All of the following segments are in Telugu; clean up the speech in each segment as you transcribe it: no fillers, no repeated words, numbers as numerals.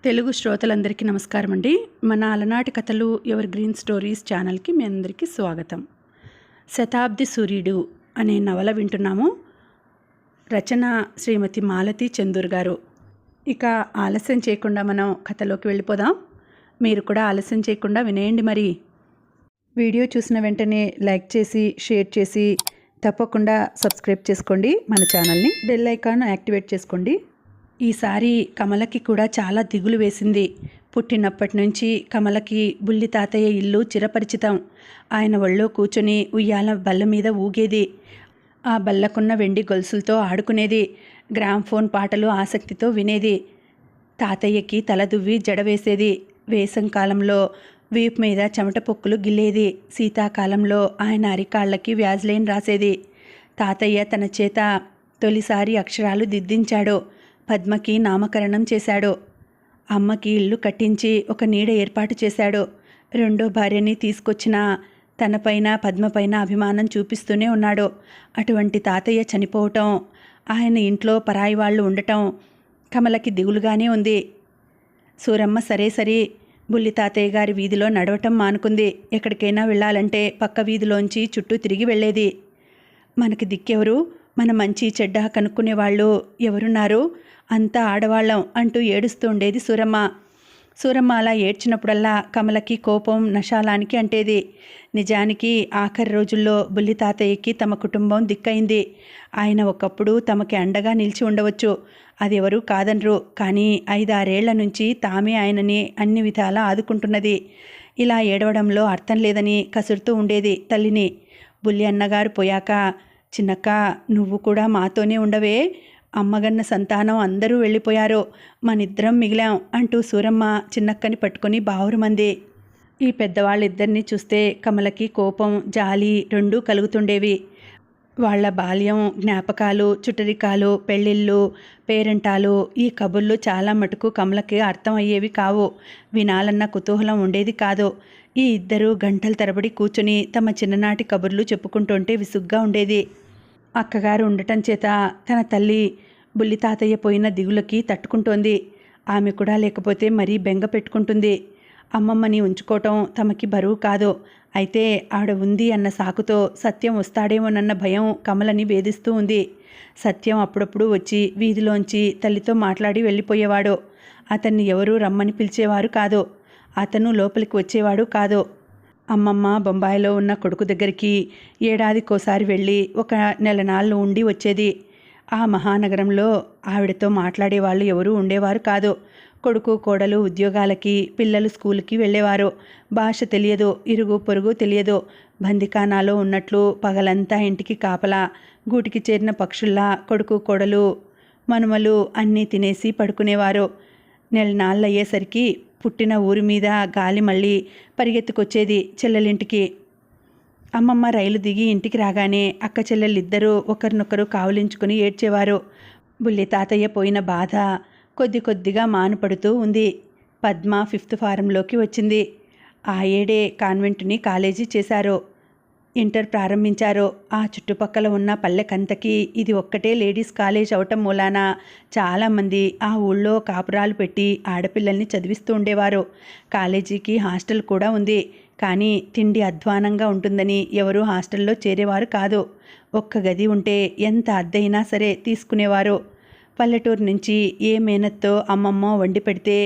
తెలుగు శ్రోతలందరికీ నమస్కారం అండి. మన అలనాటి కథలు ఎవర్ గ్రీన్ స్టోరీస్ ఛానల్కి మీ అందరికీ స్వాగతం. శతాబ్ది సూర్యుడు అనే నవల వింటున్నాము. రచన శ్రీమతి మాలతి చందూర్ గారు. ఇక ఆలస్యం చేయకుండా మనం కథలోకి వెళ్ళిపోదాం. మీరు కూడా ఆలస్యం చేయకుండా వినేయండి. మరి వీడియో చూసిన వెంటనే లైక్ చేసి షేర్ చేసి తప్పకుండా సబ్స్క్రైబ్ చేసుకోండి. మన ఛానల్ని బెల్ ఐకాన్ యాక్టివేట్ చేసుకోండి. ఈసారి కమలకి కూడా చాలా దిగులు వేసింది. పుట్టినప్పటి నుంచి కమలకి బుల్లి తాతయ్య ఇల్లు చిరపరిచితం. ఆయన ఒళ్ళో కూర్చొని ఉయ్యాల బల్ల మీద ఊగేది. ఆ బల్లకున్న వెండి గొలుసులతో ఆడుకునేది. గ్రామ్ఫోన్ పాటలు ఆసక్తితో వినేది. తాతయ్యకి తల దువ్వి జడవేసేది. వేసం కాలంలో వీపు మీద చెమట పొక్కులు గిల్లేది. శీతాకాలంలో ఆయన అరికాళ్ళకి వ్యాజ్లైన్ రాసేది. తాతయ్య తన చేత తొలిసారి అక్షరాలు దిద్దించాడు. పద్మకి నామకరణం చేశాడు. అమ్మకి ఇల్లు కట్టించి ఒక నీడ ఏర్పాటు చేశాడు. రెండో భార్యని తీసుకొచ్చిన తనపైన పద్మపైన అభిమానం చూపిస్తూనే ఉన్నాడు. అటువంటి తాతయ్య చనిపోవటం, ఆయన ఇంట్లో పరాయి వాళ్ళు ఉండటం కమలకి దిగులుగానే ఉంది. సూరమ్మ సరే బుల్లి తాతయ్య గారి వీధిలో నడవటం మానుకుంది. ఎక్కడికైనా వెళ్ళాలంటే పక్క వీధిలోంచి చుట్టూ తిరిగి వెళ్ళేది. మనకి దిక్కెవరు, మన మంచి చెడ్డ కనుక్కునేవాళ్ళు ఎవరున్నారు, అంతా ఆడవాళ్ళం అంటూ ఏడుస్తూ ఉండేది సూరమ్మ. సూరమ్మ అలా ఏడ్చినప్పుడల్లా కమలకి కోపం నశాలానికి అంటేది. నిజానికి ఆఖరి రోజుల్లో బుల్లి తాతయ్యకి తమ కుటుంబం దిక్కైంది. ఆయన ఒకప్పుడు తమకి అండగా నిలిచి ఉండవచ్చు, అది ఎవరూ కాదనరు. కానీ 5-6 ఏళ్ల నుంచి తామే ఆయనని అన్ని విధాలా ఆదుకుంటున్నది. ఇలా ఏడవడంలో అర్థం లేదని కసురుతూ ఉండేది తల్లిని. బుల్లి అన్నగారు పోయాక, చిన్నక్క నువ్వు కూడా మాతోనే ఉండవే, అమ్మగన్న సంతానం అందరూ వెళ్ళిపోయారు, మనిద్దరం మిగిలాం అంటూ సూరమ్మ చిన్నక్కని పట్టుకొని బావురుమంది. ఈ పెద్దవాళ్ళిద్దరినీ చూస్తే కమలకి కోపం జాలి రెండూ కలుగుతుండేవి. వాళ్ళ బాల్యం జ్ఞాపకాలు, చుట్టరికాలు, పెళ్ళిళ్ళు, పేరెంటాలు, ఈ కబుర్లు చాలా మటుకు కమలకి అర్థం అయ్యేవి కావు. వినాలన్న కుతూహలం ఉండేది కాదు. ఈ ఇద్దరు గంటల తరబడి కూర్చొని తమ చిన్ననాటి కబుర్లు చెప్పుకుంటుంటే విసుగ్గా ఉండేది. అక్కగారు ఉండటం చేత తన తల్లి బుల్లి తాతయ్య పోయిన దిగులకి తట్టుకుంటోంది. ఆమె కూడా లేకపోతే మరీ బెంగ పెట్టుకుంటుంది. అమ్మమ్మని ఉంచుకోవటం తమకి బరువు కాదు. అయితే ఆవిడ ఉంది అన్న సాకుతో సత్యం వస్తాడేమోనన్న భయం కమలని వేధిస్తూ ఉంది. సత్యం అప్పుడప్పుడు వచ్చి వీధిలోంచి తల్లితో మాట్లాడి వెళ్ళిపోయేవాడు. అతన్ని ఎవరూ రమ్మని పిలిచేవారు కాదు. అతను లోపలికి వచ్చేవాడు కాదు. అమ్మమ్మ బొంబాయిలో ఉన్న కొడుకు దగ్గరికి ఏడాదికోసారి వెళ్ళి 1 నెల నాళ్ళు ఉండి వచ్చేది. ఆ మహానగరంలో ఆవిడతో మాట్లాడేవాళ్ళు ఎవరూ ఉండేవారు కాదు. కొడుకు కోడలు ఉద్యోగాలకి, పిల్లలు స్కూల్కి వెళ్ళేవారు. భాష తెలియదు, ఇరుగు పొరుగు తెలియదు. బందికానాలో ఉన్నట్లు పగలంతా ఇంటికి కాపలా, గూటికి చేరిన పక్షుల్లా కొడుకు కోడలు మనుమలు అన్నీ తినేసి పడుకునేవారు. 1 నెల నాళ్ళు అయ్యేసరికి పుట్టిన ఊరి మీద గాలి మళ్ళీ పరిగెత్తుకొచ్చేది చెల్లెలింటికి. అమ్మమ్మ రైలు దిగి ఇంటికి రాగానే అక్క చెల్లెళ్ళిద్దరూ ఒకరినొకరు కావులించుకుని ఏడ్చేవారు. బుల్లి తాతయ్య పోయిన బాధ కొద్దిగా మానుపడుతూ ఉంది. పద్మ 5th ఫారంలోకి వచ్చింది. ఆ ఏడే కాన్వెంట్ని కాలేజీ చేశారు, ఇంటర్ ప్రారంభించారు. ఆ చుట్టుపక్కల ఉన్న పల్లెకంతకి ఇది ఒక్కటే లేడీస్ కాలేజ్ అవటం మూలాన చాలామంది ఆ ఊళ్ళో కాపురాలు పెట్టి ఆడపిల్లల్ని చదివిస్తూ ఉండేవారు. కాలేజీకి హాస్టల్ కూడా ఉంది. కానీ తిండి అధ్వానంగా ఉంటుందని ఎవరూ హాస్టల్లో చేరేవారు కాదు. ఒక్క గది ఉంటే ఎంత అద్దెయినా సరే తీసుకునేవారు. పల్లెటూరు నుంచి ఏ మేనత్తో అమ్మమ్మ వండి పెడితే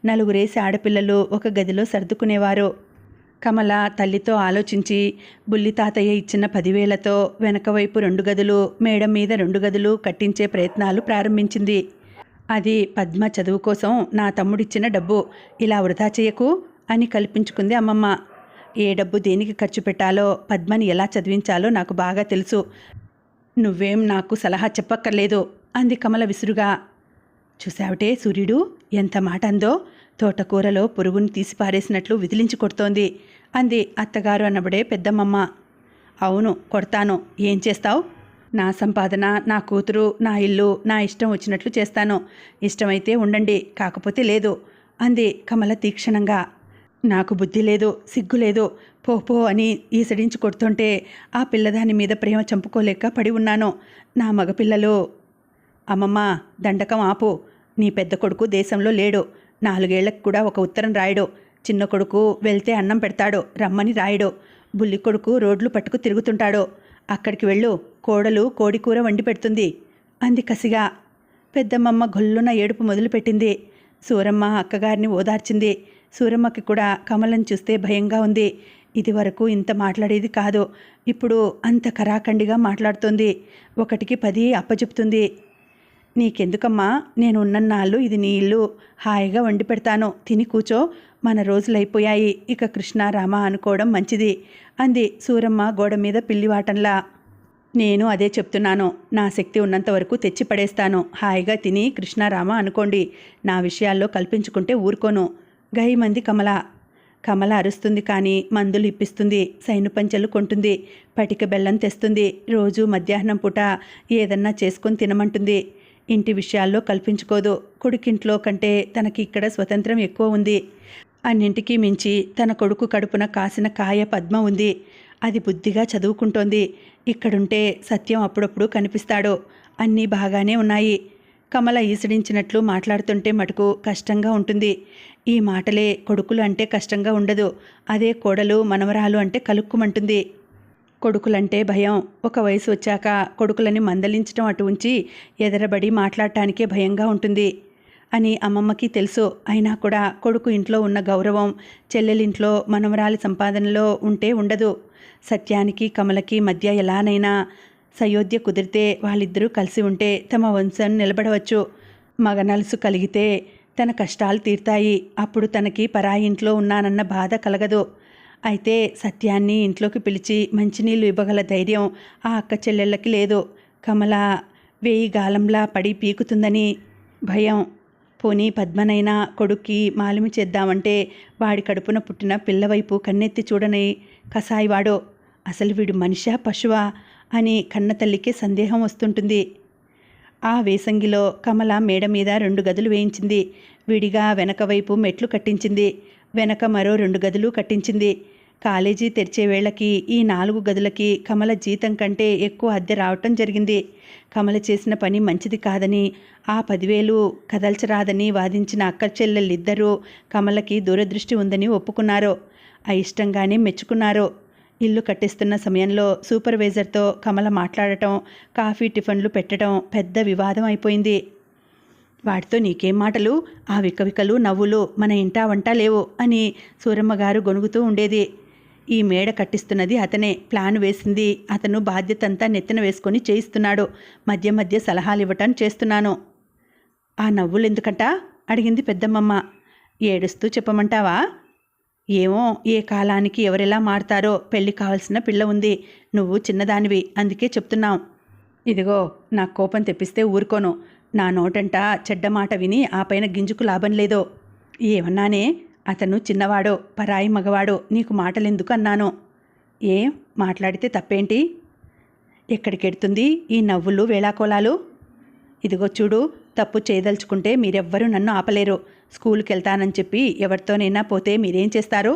4 ఆడపిల్లలు ఒక గదిలో సర్దుకునేవారు. కమల తల్లితో ఆలోచించి బుల్లి తాతయ్య ఇచ్చిన 10,000తో వెనకవైపు 2 గదులు, మేడ మీద 2 గదులు కట్టించే ప్రయత్నాలు ప్రారంభించింది. అది పద్మ చదువు కోసం నా తమ్ముడిచ్చిన డబ్బు, ఇలా వృధా చేయకు అని కల్పించుకుంది అమ్మమ్మ. ఏ డబ్బు దేనికి ఖర్చు పెట్టాలో, పద్మని ఎలా చదివించాలో నాకు బాగా తెలుసు, నువ్వేం నాకు సలహా చెప్పక్కర్లేదు అంది కమల విసురుగా. చూశావటే సూర్యుడు ఎంత మాట అందో, తోటకూరలో పురుగుని తీసి పారేసినట్లు విదిలించి కొడుతోంది అంది అత్తగారు అనబడే పెద్దమ్మమ్మ. అవును కొడతాను, ఏం చేస్తావు? నా సంపాదన, నా కూతురు, నా ఇల్లు నా ఇష్టం వచ్చినట్లు చేస్తాను. ఇష్టమైతే ఉండండి, కాకపోతే లేదు అంది కమల తీక్షణంగా. నాకు బుద్ధి లేదు, సిగ్గు లేదు, పో అని ఈసడించి కొడుతుంటే ఆ పిల్లదాని మీద ప్రేమ చంపుకోలేక పడి ఉన్నాను. నా మగపిల్లలు. అమ్మమ్మ దండకం ఆపు, నీ పెద్ద కొడుకు దేశంలో లేడు, 4 ఏళ్లకు కూడా ఒక ఉత్తరం రాయడు. చిన్న కొడుకు వెళ్తే అన్నం పెడతాడు, రమ్మని రాయడు. బుల్లి కొడుకు రోడ్లు పట్టుకు తిరుగుతుంటాడు. అక్కడికి వెళ్ళు, కోడలు కోడికూర వండి పెడుతుంది అంది కసిగా. పెద్దమ్మమ్మ గొల్లున ఏడుపు మొదలుపెట్టింది. సూరమ్మ అక్కగారిని ఓదార్చింది. సూరమ్మకి కూడా కమలను చూస్తే భయంగా ఉంది. ఇదివరకు ఇంత మాట్లాడేది కాదు, ఇప్పుడు అంత కరాఖండిగా మాట్లాడుతోంది. 1కి 10 అప్పచెప్తుంది. నీకెందుకమ్మా, నేను ఉన్నన్నాళ్ళు ఇది నీ ఇల్లు, హాయిగా వండి పెడతాను, తిని కూచో, మన రోజులైపోయాయి, ఇక కృష్ణారామ అనుకోవడం మంచిది అంది సూరమ్మ గోడ మీద పిల్లివాటంలా. నేను అదే చెప్తున్నాను, నా శక్తి ఉన్నంత వరకు తెచ్చి పడేస్తాను, హాయిగా తిని కృష్ణారామ అనుకోండి, నా విషయాల్లో కల్పించుకుంటే ఊరుకోను గైమంది కమల. కమల అరుస్తుంది కానీ మందులు ఇప్పిస్తుంది, సైనుపంచెలు కొంటుంది, పటిక బెల్లం తెస్తుంది, రోజు మధ్యాహ్నం పూట ఏదన్నా చేసుకొని తినమంటుంది. ఇంటి విషయాల్లో కల్పించుకోదు. కొడుకింట్లో కంటే తనకి ఇక్కడ స్వతంత్రం ఎక్కువ ఉంది. అన్నింటికీ మించి తన కొడుకు కడుపున కాసిన కాయ పద్మ ఉంది. అది బుద్ధిగా చదువుకుంటోంది. ఇక్కడుంటే సత్యం అప్పుడప్పుడు కనిపిస్తాడు. అన్నీ బాగానే ఉన్నాయి. కమల ఈసడించినట్లు మాట్లాడుతుంటే మటుకు కష్టంగా ఉంటుంది. ఈ మాటలే కొడుకులు అంటే కష్టంగా ఉండదు. అదే కోడలు మనవరాలు అంటే కలుక్కుమంటుంది. కొడుకులంటే భయం. ఒక వయసు వచ్చాక కొడుకులని మందలించడం అటు ఉంచి ఎదరబడి మాట్లాడటానికే భయంగా ఉంటుంది అని అమ్మమ్మకి తెలుసు. అయినా కూడా కొడుకు ఇంట్లో ఉన్న గౌరవం చెల్లెలింట్లో మనవరాలి సంపాదనలో ఉంటే ఉండదు. సత్యానికి కమలకి మధ్య ఎలానైనా సయోధ్య కుదిరితే వాళ్ళిద్దరూ కలిసి ఉంటే తమ వంశం నిలబడవచ్చు. మగనలుసు కలిగితే తన కష్టాలు తీరుతాయి. అప్పుడు తనకి పరాయి ఇంట్లో ఉన్నానన్న బాధ కలగదు. అయితే సత్యాన్ని ఇంట్లోకి పిలిచి మంచినీళ్ళు ఇవ్వగల ధైర్యం ఆ అక్క చెల్లెళ్ళకి లేదు. కమల 1000 గాలంలా పడి పీకుతుందని భయం. పోనీ పద్మనైనా కొడుక్కి మాలిమి చేద్దామంటే వాడి కడుపున పుట్టిన పిల్లవైపు కన్నెత్తి చూడని కసాయివాడు. అసలు వీడు మనిషా పశువా అని కన్నతల్లికి సందేహం వస్తుంటుంది. ఆ వేసంగిలో కమల మేడ మీద 2 గదులు వేయించింది. విడిగా వెనక వైపు మెట్లు కట్టించింది. వెనక మరో 2 గదులు కట్టించింది. కాలేజీ తెరిచే వేళకి ఈ 4 గదులకి కమల జీతం కంటే ఎక్కువ అద్దె రావటం జరిగింది. కమల చేసిన పని మంచిది కాదని, ఆ 10,000 కదల్చరాదని వాదించిన అక్క చెల్లెళ్ళిద్దరూ కమలకి దూరదృష్టి ఉందని ఒప్పుకున్నారు. అయిష్టంగానే మెచ్చుకున్నారు. ఇల్లు కట్టిస్తున్న సమయంలో సూపర్వైజర్తో కమల మాట్లాడటం, కాఫీ టిఫిన్లు పెట్టడం పెద్ద వివాదం అయిపోయింది. వాటితో నీకేం మాటలు, ఆ వికవికలు నవ్వులు మన ఇంటా వంట లేవు అని సూరమ్మగారు గొనుగుతూ ఉండేది. ఈ మేడ కట్టిస్తున్నది అతనే, ప్లాన్ వేసింది అతను, బాధ్యత అంతా నెత్తిన వేసుకొని చేయిస్తున్నాడు. మధ్య మధ్య సలహాలు ఇవ్వటం చేస్తున్నాను. ఆ నవ్వులు ఎందుకంట అడిగింది పెద్దమ్మమ్మ. ఏడుస్తూ చెప్పమంటావా? ఏమో, ఏ కాలానికి ఎవరెలా మారతారో. పెళ్ళి కావాల్సిన పిల్ల ఉంది, నువ్వు చిన్నదానివి, అందుకే చెప్తున్నాం. ఇదిగో, నాకు కోపం తెప్పిస్తే ఊరుకోను. నా నోటంట చెడ్డ మాట విని ఆ పైన గింజుకు లాభం లేదో. ఏమన్నానే, అతను చిన్నవాడు, పరాయి మగవాడు, నీకు మాటలెందుకు అన్నాను. ఏం మాట్లాడితే తప్పేంటి? ఎక్కడికెడుతుంది ఈ నవ్వులు వేళాకోలాలు? ఇదిగో చూడు, తప్పు చేయదలుచుకుంటే మీరెవ్వరూ నన్ను ఆపలేరు. స్కూల్కి వెళ్తానని చెప్పి ఎవరితోనైనా పోతే మీరేం చేస్తారు?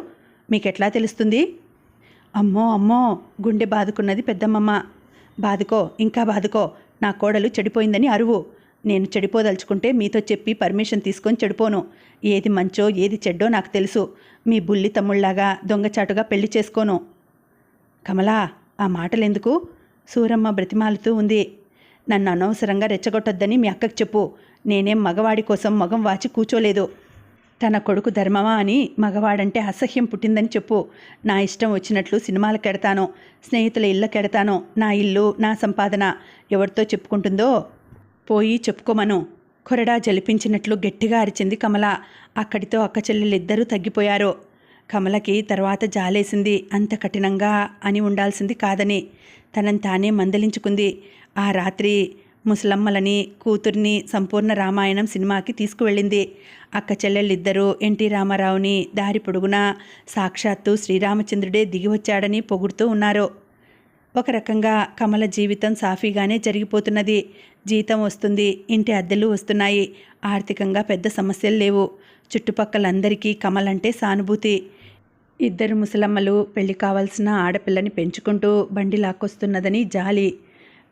మీకెట్లా తెలుస్తుంది? అమ్మో అమ్మో, గుండె బాదుకున్నది పెద్దమ్మమ్మ. బాదుకో, ఇంకా బాదుకో. నా కోడలు చెడిపోయిందని అరువు. నేను చెడిపోదలుచుకుంటే మీతో చెప్పి పర్మిషన్ తీసుకొని చెడిపోను. ఏది మంచో ఏది చెడ్డో నాకు తెలుసు. మీ బుల్లి తమ్ముళ్లాగా దొంగచాటుగా పెళ్లి చేసుకోను. కమలా, ఆ మాటలెందుకు? సూరమ్మ బ్రతిమాలుతూ ఉంది. నన్ను అనవసరంగా రెచ్చగొట్టొద్దని మీ అక్కకి చెప్పు. నేనేం మగవాడి కోసం మగం వాచి కూచోలేదు. తన కొడుకు ధర్మమా అని మగవాడంటే అసహ్యం పుట్టిందని చెప్పు. నా ఇష్టం వచ్చినట్లు సినిమాలకెడతాను, స్నేహితుల ఇళ్ళకెడతాను. నా ఇల్లు, నా సంపాదన ఎవరితో చెప్పుకుంటుందో పోయి చెప్పుకోమను. కొరడా జలిపించినట్లు గట్టిగా అరిచింది కమల. అక్కడితో అక్క చెల్లెలిద్దరూ తగ్గిపోయారు. కమలకి తర్వాత జాలేసింది. అంత కఠినంగా అని ఉండాల్సింది కాదని. తనని తానే మందలించుకుంది. ఆ రాత్రి ముసలమ్మలని, కూతుర్ని సంపూర్ణ రామాయణం సినిమాకి తీసుకువెళ్ళింది. అక్క చెల్లెళ్ళిద్దరూ ఎన్టీ రామారావుని దారి పొడుగునా సాక్షాత్తు శ్రీరామచంద్రుడే దిగివచ్చాడని పొగుడుతూ ఉన్నారు. ఒక రకంగా కమల జీవితం సాఫీగానే జరిగిపోతున్నది. జీతం వస్తుంది, ఇంటి అద్దెలు వస్తున్నాయి, ఆర్థికంగా పెద్ద సమస్యలు లేవు. చుట్టుపక్కలందరికీ కమలంటే సానుభూతి. 2 ముసలమ్మలు పెళ్లి కావాల్సిన ఆడపిల్లని పెంచుకుంటూ బండి లాక్కొస్తున్నదని జాలి.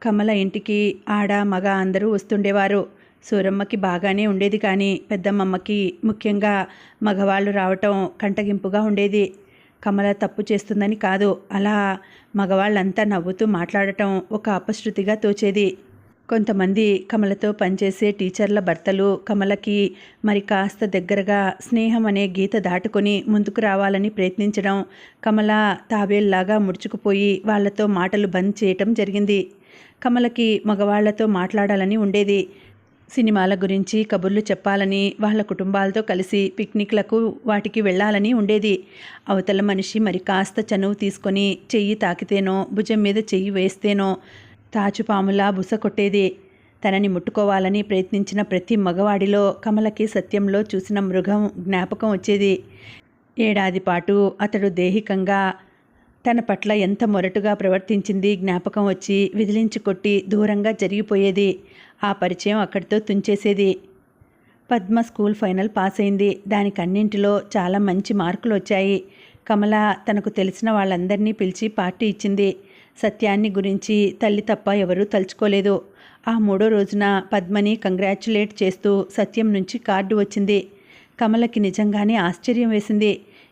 కమల ఇంటికి ఆడ మగ అందరూ వస్తుండేవారు. సూరమ్మకి బాగానే ఉండేది, కానీ పెద్దమ్మమ్మకి ముఖ్యంగా మగవాళ్ళు రావటం కంటగింపుగా ఉండేది. కమల తప్పు చేస్తుందని కాదు, అలా మగవాళ్ళంతా నవ్వుతూ మాట్లాడటం ఒక అపశృతిగా తోచేది. కొంతమంది కమలతో పనిచేసే టీచర్ల భర్తలు కమలకి మరి కాస్త దగ్గరగా స్నేహం అనే గీత దాటుకొని ముందుకు రావాలని ప్రయత్నించడం, కమల తాబేల్లాగా ముడుచుకుపోయి వాళ్లతో మాటలు బంద్ చేయటం జరిగింది. కమలకి మగవాళ్లతో మాట్లాడాలని ఉండేది. సినిమాల గురించి కబుర్లు చెప్పాలని, వాళ్ళ కుటుంబాలతో కలిసి పిక్నిక్లకు వాటికి వెళ్ళాలని ఉండేది. అవతల మనిషి మరి కాస్త చనువు తీసుకొని చెయ్యి తాకితేనో, భుజం మీద చెయ్యి వేస్తేనో తాచుపాములా బుస కొట్టేది. తనని ముట్టుకోవాలని ప్రయత్నించిన ప్రతి మగవాడిలో కమలకి సత్యంలో చూసిన మృగం జ్ఞాపకం వచ్చేది. ఏడాది పాటు అతడు దేహికంగా తన పట్ల ఎంత మొరటుగా ప్రవర్తించింది జ్ఞాపకం వచ్చి విదిలించి కొట్టి దూరంగా జరిగిపోయేది. ఆ పరిచయం అక్కడితో తుంచేసేది. పద్మ స్కూల్ ఫైనల్ పాస్ అయింది. దానికన్నింటిలో చాలా మంచి మార్కులు వచ్చాయి. కమల తనకు తెలిసిన వాళ్ళందరినీ పిలిచి పార్టీ ఇచ్చింది. సత్యాన్ని గురించి తల్లి తప్ప ఎవరూ తలుచుకోలేదు. ఆ 3వ రోజున పద్మని కంగ్రాచ్యులేట్ చేస్తూ సత్యం నుంచి కార్డు వచ్చింది. కమలకి నిజంగానే ఆశ్చర్యం వేసింది.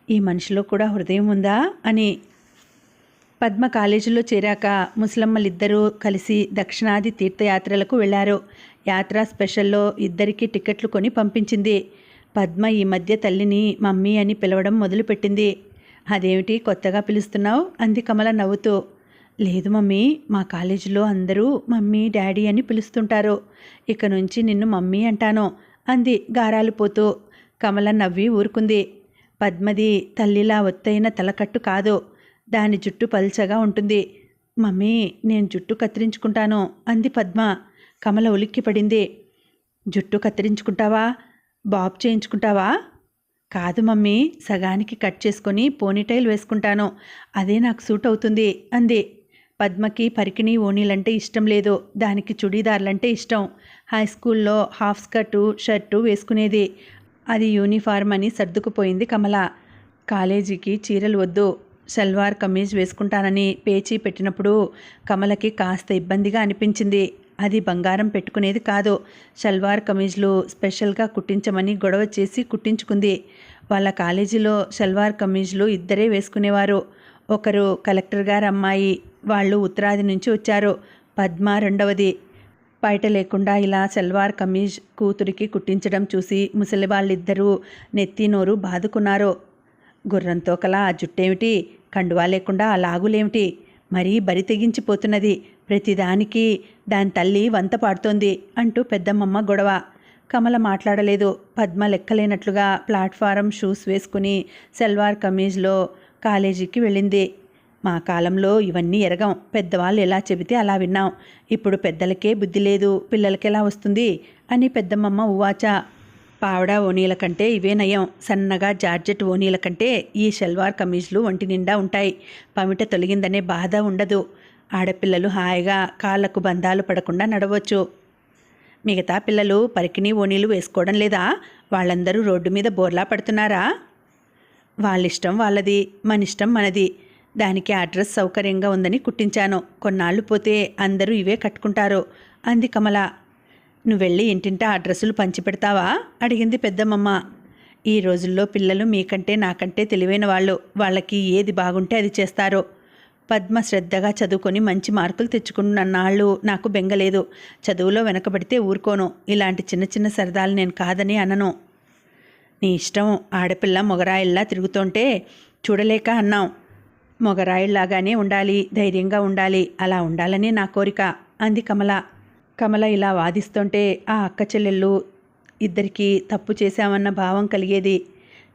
ఈ మనిషిలో కూడా హృదయం ఉందా అని. పద్మ కాలేజీలో చేరాక ముసలమ్మలిద్దరూ కలిసి దక్షిణాది తీర్థయాత్రలకు వెళ్లారు. యాత్రా స్పెషల్లో ఇద్దరికీ టికెట్లు కొని పంపించింది. పద్మ ఈ మధ్య తల్లిని మమ్మీ అని పిలవడం మొదలుపెట్టింది. అదేమిటి కొత్తగా పిలుస్తున్నావు అంది కమల నవ్వుతూ. లేదు మమ్మీ, మా కాలేజీలో అందరూ మమ్మీ డాడీ అని పిలుస్తుంటారు. ఇక నుంచి నిన్ను మమ్మీ అంటాను అంది గారాలు పోతూ. కమల నవ్వి ఊరుకుంది. పద్మది తల్లిలా ఒత్తైన తలకట్టు కాదు, దాని జుట్టు పల్చగా ఉంటుంది. మమ్మీ, నేను జుట్టు కత్తిరించుకుంటాను అంది పద్మ. కమల ఉలిక్కిపడింది. జుట్టు కత్తిరించుకుంటావా? బాబ్ చేయించుకుంటావా? కాదు మమ్మీ, సగానికి కట్ చేసుకొని పోనీటైల్ వేసుకుంటాను, అదే నాకు సూట్ అవుతుంది అంది. పద్మకి పరికిణీ ఓణీలంటే ఇష్టం లేదు, దానికి చుడీదార్లంటే ఇష్టం. హై స్కూల్లో హాఫ్ స్కర్టు షర్టు వేసుకునేది, అది యూనిఫార్మ్ అని సర్దుకుపోయింది కమల. కాలేజీకి చీరలు వద్దు, సల్వార్ కమీజ్ వేసుకుంటానని పేచీ పెట్టినప్పుడు కమలకి కాస్త ఇబ్బందిగా అనిపించింది. అది బంగారం పెట్టుకునేది కాదు. సల్వార్ కమీజ్లు స్పెషల్గా కుట్టించమని గొడవ చేసి కుట్టించుకుంది. వాళ్ళ కాలేజీలో సల్వార్ కమీజ్లు ఇద్దరే వేసుకునేవారు. ఒకరు కలెక్టర్ గారు అమ్మాయి, వాళ్ళు ఉత్తరాది నుంచి వచ్చారు. పద్మ రెండవది. బయట లేకుండా ఇలా సల్వార్ కమీజ్ కూతురికి కుట్టించడం చూసి ముసలి వాళ్ళిద్దరూ నెత్తి నోరు బాదుకున్నారు. గుర్రంతో కలా ఆ జుట్టేమిటి, కండువా లేకుండా ఆ లాగులేమిటి, మరీ బరి తెగించిపోతున్నది, ప్రతిదానికి దాని తల్లి వంత పాడుతోంది అంటూ పెద్దమ్మమ్మ గొడవ. కమల మాట్లాడలేదు. పద్మ లెక్కలేనట్లుగా ప్లాట్ఫారం షూస్ వేసుకుని సల్వార్ కమీజ్లో కాలేజీకి వెళ్ళింది. మా కాలంలో ఇవన్నీ ఎరగం, పెద్దవాళ్ళు ఎలా చెబితే అలా విన్నాం. ఇప్పుడు పెద్దలకే బుద్ధి లేదు, పిల్లలకెలా వస్తుంది అని పెద్దమ్మమ్మ ఉవాచ. పావడా ఓనీల కంటే ఇవే నయం. సన్నగా జార్జెట్ ఓనీల కంటే ఈ షల్వార్ కమీజ్లు ఒంటి నిండా ఉంటాయి. పమిట తొలగిందనే బాధ ఉండదు. ఆడపిల్లలు హాయిగా కాళ్లకు బంధాలు పడకుండా నడవచ్చు. మిగతా పిల్లలు పరికిణీ ఓనీలు వేసుకోవడం లేదా? వాళ్ళందరూ రోడ్డు మీద బోర్లా పడుతున్నారా? వాళ్ళిష్టం వాళ్ళది, మనిష్టం మనది. దానికి ఆ డ్రెస్ సౌకర్యంగా ఉందని కుట్టించాను. కొన్నాళ్ళు పోతే అందరూ ఇవే కట్టుకుంటారు అంది కమల. నువ్వెళ్ళి ఇంటింటా ఆ డ్రెస్సులు పంచిపెడతావా అడిగింది పెద్దమ్మమ్మ. ఈ రోజుల్లో పిల్లలు మీకంటే నాకంటే తెలివైన వాళ్ళు, వాళ్ళకి ఏది బాగుంటే అది చేస్తారు. పద్మ శ్రద్ధగా చదువుకొని మంచి మార్కులు తెచ్చుకున్నన్నాళ్ళు నాకు బెంగలేదు. చదువులో వెనకబడితే ఊరుకోను. ఇలాంటి చిన్న చిన్న సరదాలు నేను కాదని అనను. నీ ఇష్టం. ఆడపిల్ల మొగరాయిల్లా తిరుగుతుంటే చూడలేక అన్నాం. మొగరాయిల్లాగానే ఉండాలి, ధైర్యంగా ఉండాలి, అలా ఉండాలని నా కోరిక అంది కమల. కమల ఇలా వాదిస్తుంటే ఆ అక్క చెల్లెళ్ళు ఇద్దరికీ తప్పు చేశామన్న భావం కలిగేది.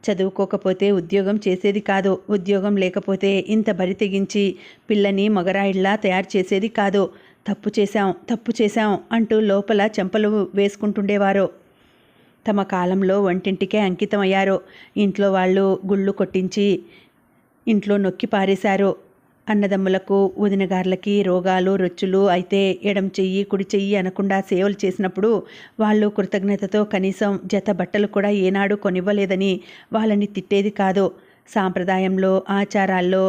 చదువుకోకపోతే ఉద్యోగం చేసేది కాదు, ఉద్యోగం లేకపోతే ఇంత బరి తెగించి పిల్లని మొగరాయిల్లా తయారు చేసేది కాదు. తప్పు చేశాం అంటూ లోపల చెంపలు వేసుకుంటుండేవారు. తమ కాలంలో వంటింటికే అంకితమయ్యారు. ఇంట్లో వాళ్ళు గుళ్ళు కొట్టించి ఇంట్లో నొక్కి పారేశారు. అన్నదమ్ములకు వదినగార్లకి రోగాలు రొచ్చులు అయితే ఎడం చెయ్యి కుడి చెయ్యి అనకుండా సేవలు చేసినప్పుడు వాళ్ళు కృతజ్ఞతతో కనీసం జత బట్టలు కూడా ఏనాడు కొనివ్వలేదని వాళ్ళని తిట్టేది కాదు. సాంప్రదాయంలో ఆచారాల్లో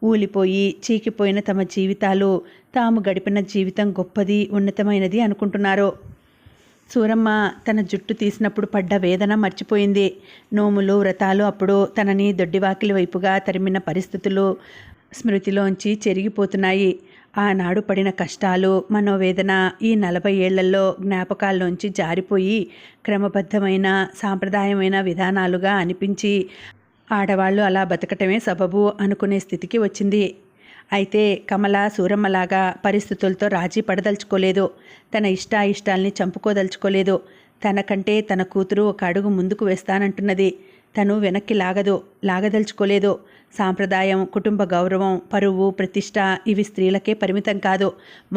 ఊలిపోయి చీకిపోయిన తమ జీవితాలు తాము గడిపిన జీవితం గొప్పది ఉన్నతమైనది అనుకుంటున్నారు. సూరమ్మ తన జుట్టు తీసినప్పుడు పడ్డ వేదన మర్చిపోయింది. నోములు వ్రతాలు అప్పుడు తనని దొడ్డివాకిలి వైపుగా తరిమిన పరిస్థితులు స్మృతిలోంచి చెరిగిపోతున్నాయి. ఆనాడు పడిన కష్టాలు, మనోవేదన ఈ 40 ఏళ్లలో జ్ఞాపకాల్లోంచి జారిపోయి క్రమబద్ధమైన సాంప్రదాయమైన విధానాలుగా అనిపించి ఆడవాళ్ళు అలా బతకటమే సబబు అనుకునే స్థితికి వచ్చింది. అయితే కమల సూరమ్మలాగా పరిస్థితులతో రాజీ పడదలుచుకోలేదు. తన ఇష్టాయిష్టాల్ని చంపుకోదలుచుకోలేదు. తనకంటే తన కూతురు ఒక అడుగు ముందుకు వేస్తానంటున్నది. తను వెనక్కి లాగదలుచుకోలేదు. సాంప్రదాయం, కుటుంబ గౌరవం, పరువు, ప్రతిష్ట ఇవి స్త్రీలకే పరిమితం కాదు,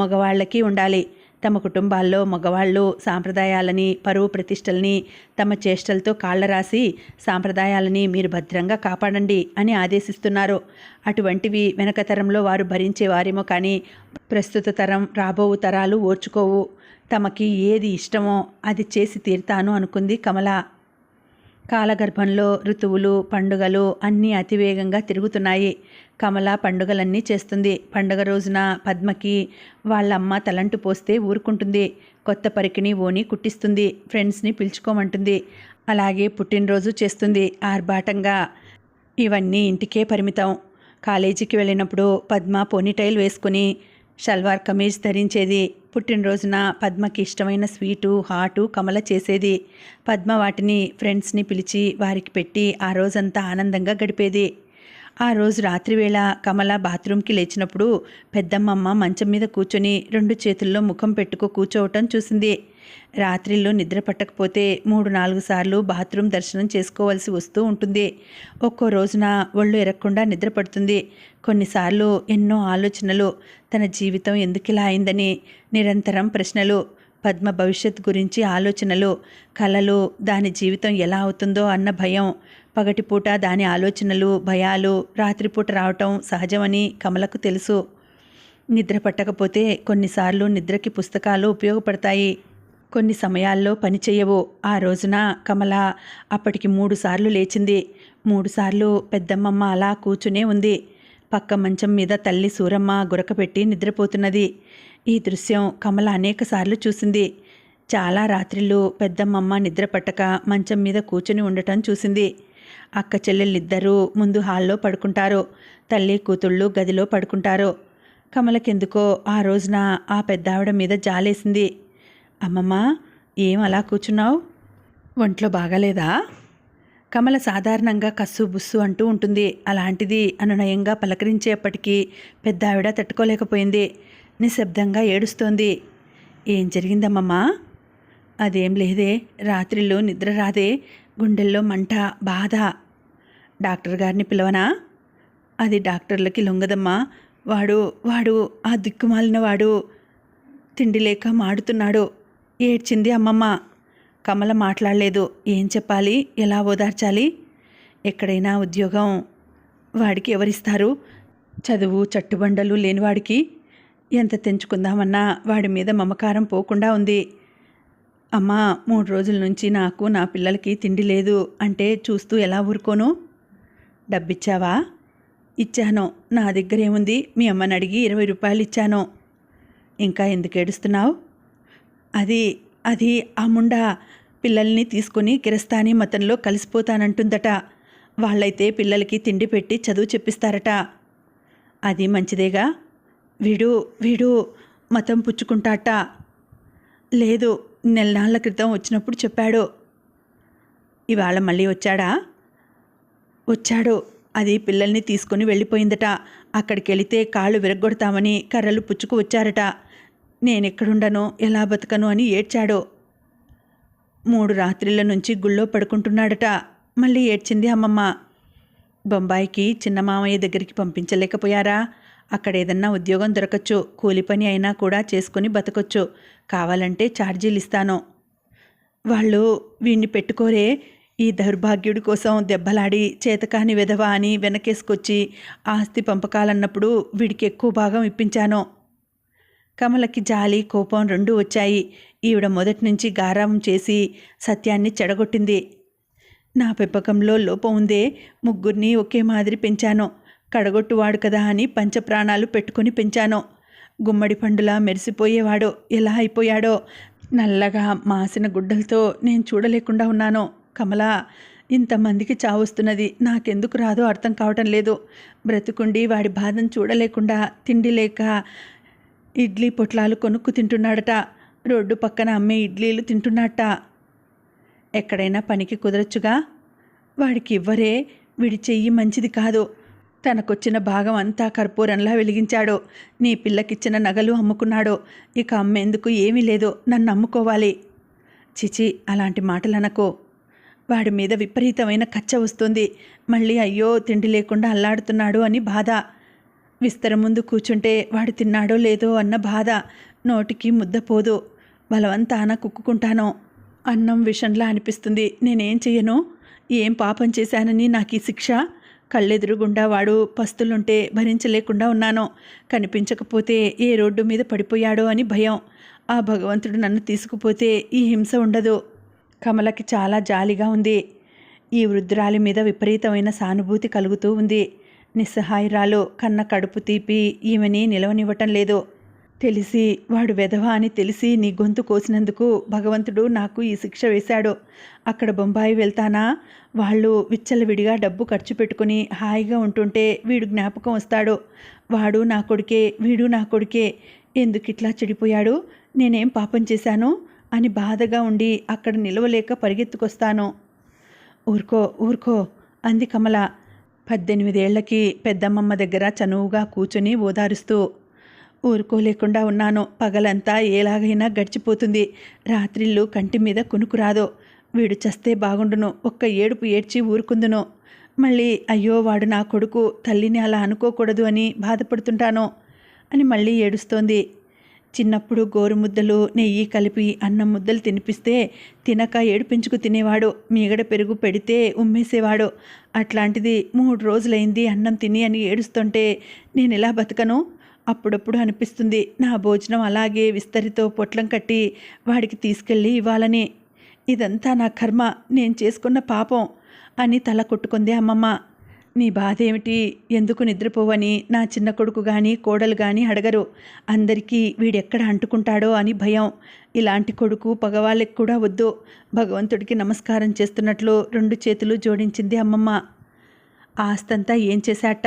మగవాళ్ళకి ఉండాలి. తమ కుటుంబాల్లో మగవాళ్ళు సాంప్రదాయాలని, పరువు ప్రతిష్టల్ని తమ చేష్టలతో కాళ్లరాసి సాంప్రదాయాలని మీరు భద్రంగా కాపాడండి అని ఆదేశిస్తున్నారు. అటువంటివి వెనక తరంలో వారు భరించేవారేమో కానీ ప్రస్తుత తరం, రాబో తరాలు ఓర్చుకోవు. తమకి ఏది ఇష్టమో అది చేసి తీరుతాను అనుకుంది కమల. కాలగర్భంలో ఋతువులు, పండుగలు అన్నీ అతివేగంగా తిరుగుతున్నాయి. కమల పండుగలన్నీ చేస్తుంది. పండుగ రోజున పద్మకి వాళ్ళమ్మ తలంటు పోస్తే ఊరుకుంటుంది. కొత్త పరికిణి ఓని కుట్టిస్తుంది. ఫ్రెండ్స్ని పిలుచుకోమంటుంది. అలాగే పుట్టినరోజు చేస్తుంది ఆర్భాటంగా. ఇవన్నీ ఇంటికే పరిమితం. కాలేజీకి వెళ్ళినప్పుడు పద్మ పోనీటైల్ వేసుకుని షల్వార్ కమీజ్ ధరించేది. పుట్టినరోజున పద్మకి ఇష్టమైన స్వీటు, హాటు కమల చేసేది. పద్మ వాటిని ఫ్రెండ్స్ని పిలిచి వారికి పెట్టి ఆ రోజంతా ఆనందంగా గడిపేది. ఆ రోజు రాత్రివేళ కమల బాత్రూంకి లేచినప్పుడు పెద్దమ్మమ్మ మంచం మీద కూర్చొని 2 చేతుల్లో ముఖం పెట్టుకో కూర్చోవటం చూసింది. రాత్రిళ్ళు నిద్ర పట్టకపోతే 3-4 సార్లు బాత్రూమ్ దర్శనం చేసుకోవాల్సి వస్తూ ఉంటుంది. ఒక్కో రోజున ఒళ్ళు ఎరగకుండా నిద్ర పడుతుంది. కొన్నిసార్లు ఎన్నో ఆలోచనలు, తన జీవితం ఎందుకిలా అయిందని నిరంతరం ప్రశ్నలు, పద్మ భవిష్యత్ గురించి ఆలోచనలు, కలలు, దాని జీవితం ఎలా అవుతుందో అన్న భయం. పగటిపూట దాని ఆలోచనలు, భయాలు, రాత్రిపూట రావటం సహజమని కమలకు తెలుసు. నిద్ర పట్టకపోతే కొన్నిసార్లు నిద్రకి పుస్తకాలు ఉపయోగపడతాయి, కొన్ని సమయాల్లో పనిచేయవు. ఆ రోజున కమల అప్పటికి 3 సార్లు లేచింది. 3 సార్లు పెద్దమ్మమ్మ అలా కూర్చునే ఉంది. పక్క మంచం మీద తల్లి సూరమ్మ గురకపెట్టి నిద్రపోతున్నది. ఈ దృశ్యం కమల అనేకసార్లు చూసింది. చాలా రాత్రిళ్ళు పెద్దమ్మమ్మ నిద్ర పట్టక మంచం మీద కూర్చుని ఉండటం చూసింది. అక్క చెల్లెళ్ళిద్దరూ ముందు హాల్లో పడుకుంటారు. తల్లి కూతుళ్ళు గదిలో పడుకుంటారు. కమలకెందుకో ఆ రోజున ఆ పెద్దావిడ మీద జాలేసింది. అమ్మమ్మ, ఏం అలా కూర్చున్నావు? ఒంట్లో బాగాలేదా? కమల సాధారణంగా కస్సు బుస్సు అంటూ ఉంటుంది. అలాంటిది అనునయంగా పలకరించేప్పటికీ పెద్దావిడ తట్టుకోలేకపోయింది. నిశ్శబ్దంగా ఏడుస్తోంది. ఏం జరిగిందమ్మమ్మా? అదేం లేదే, రాత్రిళ్ళు నిద్ర రాదే, గుండెల్లో మంట, బాధ. డాక్టర్ గారిని పిలవనా? అది డాక్టర్లకి లొంగదమ్మా. వాడు ఆ దిక్కుమాలిన వాడు తిండి లేక మాడుతున్నాడు. ఏడ్చింది అమ్మమ్మ. కమల మాట్లాడలేదు. ఏం చెప్పాలి, ఎలా ఓదార్చాలి? ఎక్కడైనా ఉద్యోగం వాడికి ఎవరిస్తారు? చదువు చట్టుబండలు లేనివాడికి ఎంత తెంచుకుందామన్నా వాడి మీద మమకారం పోకుండా ఉంది. అమ్మా, 3 రోజుల నుంచి నాకు నా పిల్లలకి తిండి లేదు అంటే చూస్తూ ఎలా ఊరుకోను? డబ్బిచ్చావా? ఇచ్చాను. నా దగ్గర ఏముంది? మీ అమ్మని అడిగి 20 రూపాయలు ఇచ్చాను. ఇంకా ఎందుకు ఏడుస్తున్నావు? అది ఆ ముండా పిల్లల్ని తీసుకుని కిరస్తానీ మతంలో కలిసిపోతానంటుందట. వాళ్ళైతే పిల్లలకి తిండి పెట్టి చదువు చెప్పిస్తారట. అది మంచిదేగా. వీడు మతం పుచ్చుకుంటాట. లేదు, నెలనాళ్ళ క్రితం వచ్చినప్పుడు చెప్పాడు. ఇవాళ మళ్ళీ వచ్చాడా? వచ్చాడు. అది పిల్లల్ని తీసుకుని వెళ్ళిపోయిందట. అక్కడికి వెళితే కాళ్ళు విరగ్గొడతామని కర్రలు పుచ్చుకు వచ్చారట. నేనెక్కడుండను, ఎలా బతకను అని ఏడ్చాడు. 3 రాత్రిళ్ళ నుంచి గుళ్ళో పడుకుంటున్నాడట. మళ్ళీ ఏడ్చింది అమ్మమ్మ. బొంబాయికి చిన్న మామయ్య దగ్గరికి పంపించలేకపోయారా? అక్కడ ఏదన్నా ఉద్యోగం దొరకచ్చు. కూలి పని అయినా కూడా చేసుకుని బతకొచ్చు. కావాలంటే ఛార్జీలు ఇస్తాను. వాళ్ళు వీణ్ణి పెట్టుకోరే. ఈ దౌర్భాగ్యుడి కోసం దెబ్బలాడి చేతకాని వెధవా అని వెనకేసుకొచ్చి ఆస్తి పంపకాలన్నప్పుడు వీడికి ఎక్కువ భాగం ఇప్పించాను. కమలకి జాలి, కోపం 2 వచ్చాయి. ఈవిడ మొదటి నుంచి గారాబం చేసి సత్యాన్ని చెడగొట్టింది. నా పెంపకంలో లోపం ఉందే. 3 ఒకే మాదిరి పెంచాను. కడగొట్టువాడు కదా అని పంచప్రాణాలు పెట్టుకుని పెంచాను. గుమ్మడి పండులా మెరిసిపోయేవాడు ఎలా అయిపోయాడో. నల్లగా మాసిన గుడ్డలతో నేను చూడలేకుండా ఉన్నాను. కమల, ఇంతమందికి చావొస్తున్నది, నాకెందుకు రాదో అర్థం కావటం లేదు. బ్రతుకుండి వాడి బాధను చూడలేకుండా తిండి లేక ఇడ్లీ పొట్లాలు కొనుక్కు తింటున్నాడట. రోడ్డు పక్కన అమ్మే ఇడ్లీలు తింటున్నట్ట. ఎక్కడైనా పనికి కుదరచ్చుగా. వాడికి ఇవ్వరే, వీడి చెయ్యి మంచిది కాదు. తనకొచ్చిన భాగం అంతా కర్పూరంలా వెలిగించాడు. నీ పిల్లకిచ్చిన నగలు అమ్ముకున్నాడు. ఇక అమ్మేందుకు ఏమీ లేదు, నన్ను అమ్ముకోవాలి. చిచి, అలాంటి మాటలనకో. వాడి మీద విపరీతమైన కచ్చ వస్తుంది. మళ్ళీ అయ్యో తిండి లేకుండా అల్లాడుతున్నాడు అని బాధ. విస్తర ముందు కూర్చుంటే వాడు తిన్నాడో లేదో అన్న బాధ. నోటికి ముద్ద పోదు. బలవంతాన కుక్కుకుంటాను. అన్నం విషంలా అనిపిస్తుంది. నేనేం చెయ్యను? ఏం పాపం చేశానని నాకు ఈ శిక్ష? కళ్ళెదురుగుండా వాడు పస్తులుంటే భరించలేకుండా ఉన్నాను. కనిపించకపోతే ఏ రోడ్డు మీద పడిపోయాడో అని భయం. ఆ భగవంతుడు నన్ను తీసుకుపోతే ఈ హింస ఉండదు. కమలకి చాలా జాలిగా ఉంది. ఈ వృద్ధురాలి మీద విపరీతమైన సానుభూతి కలుగుతూ ఉంది. నిస్సహాయురాలు. కన్న కడుపు తీపి ఈమెని నిలవనివ్వటం లేదు. తెలిసి వాడు వెధవ అని తెలిసి నీ గొంతు కోసినందుకు భగవంతుడు నాకు ఈ శిక్ష వేశాడు. అక్కడ బొంబాయి వెళ్తానా, వాళ్ళు విచ్చలవిడిగా డబ్బు ఖర్చు పెట్టుకుని హాయిగా ఉంటుంటే వీడు జ్ఞాపకం వస్తాడు. వాడు నా కొడుకే, వీడు నా కొడుకే. ఎందుకిట్లా చెడిపోయాడు? నేనేం పాపం చేశాను అని బాధగా ఉండి అక్కడ నిలవలేక పరిగెత్తుకొస్తాను. ఊరుకో ఊరుకో అంది కమల 18 ఏళ్లకి పెద్దమ్మమ్మ దగ్గర చనువుగా కూర్చుని ఓదారుస్తూ. ఊరుకోలేకుండా ఉన్నాను. పగలంతా ఎలాగైనా గడిచిపోతుంది. రాత్రిళ్ళు కంటి మీద కునుకు రాదు. వీడు చస్తే బాగుండును. ఒక్క ఏడుపు ఏడ్చి ఊరుకుందును. మళ్ళీ అయ్యో వాడు నా కొడుకు, తల్లిని అలా అనుకోకూడదు అని బాధపడుతుంటాను అని మళ్ళీ ఏడుస్తోంది. చిన్నప్పుడు గోరుముద్దలు నెయ్యి కలిపి అన్నం ముద్దలు తినిపిస్తే తినక ఏడిపించుకు తినేవాడు. మీగడ పెరుగు పెడితే ఉమ్మేసేవాడు. అట్లాంటిది 3 రోజులైంది అన్నం తిని అని ఏడుస్తుంటే నేను ఎలా బతకను? అప్పుడప్పుడు అనిపిస్తుంది నా భోజనం అలాగే విస్తరితో పొట్లం కట్టి వాడికి తీసుకెళ్ళి ఇవ్వాలని. ఇదంతా నా కర్మ, నేను చేసుకున్న పాపం అని తల కొట్టుకుంది అమ్మమ్మ. నీ బాధ ఏమిటి? ఎందుకు నిద్రపోవని నా చిన్న కొడుకు కానీ కోడలు కానీ అడగరు. అందరికీ వీడెక్కడ అంటుకుంటాడో అని భయం. ఇలాంటి కొడుకు పగవాళ్ళకి కూడా వద్దు. భగవంతుడికి నమస్కారం చేస్తున్నట్లు 2 చేతులు జోడించింది అమ్మమ్మ. ఆస్తంతా ఏం చేశాట?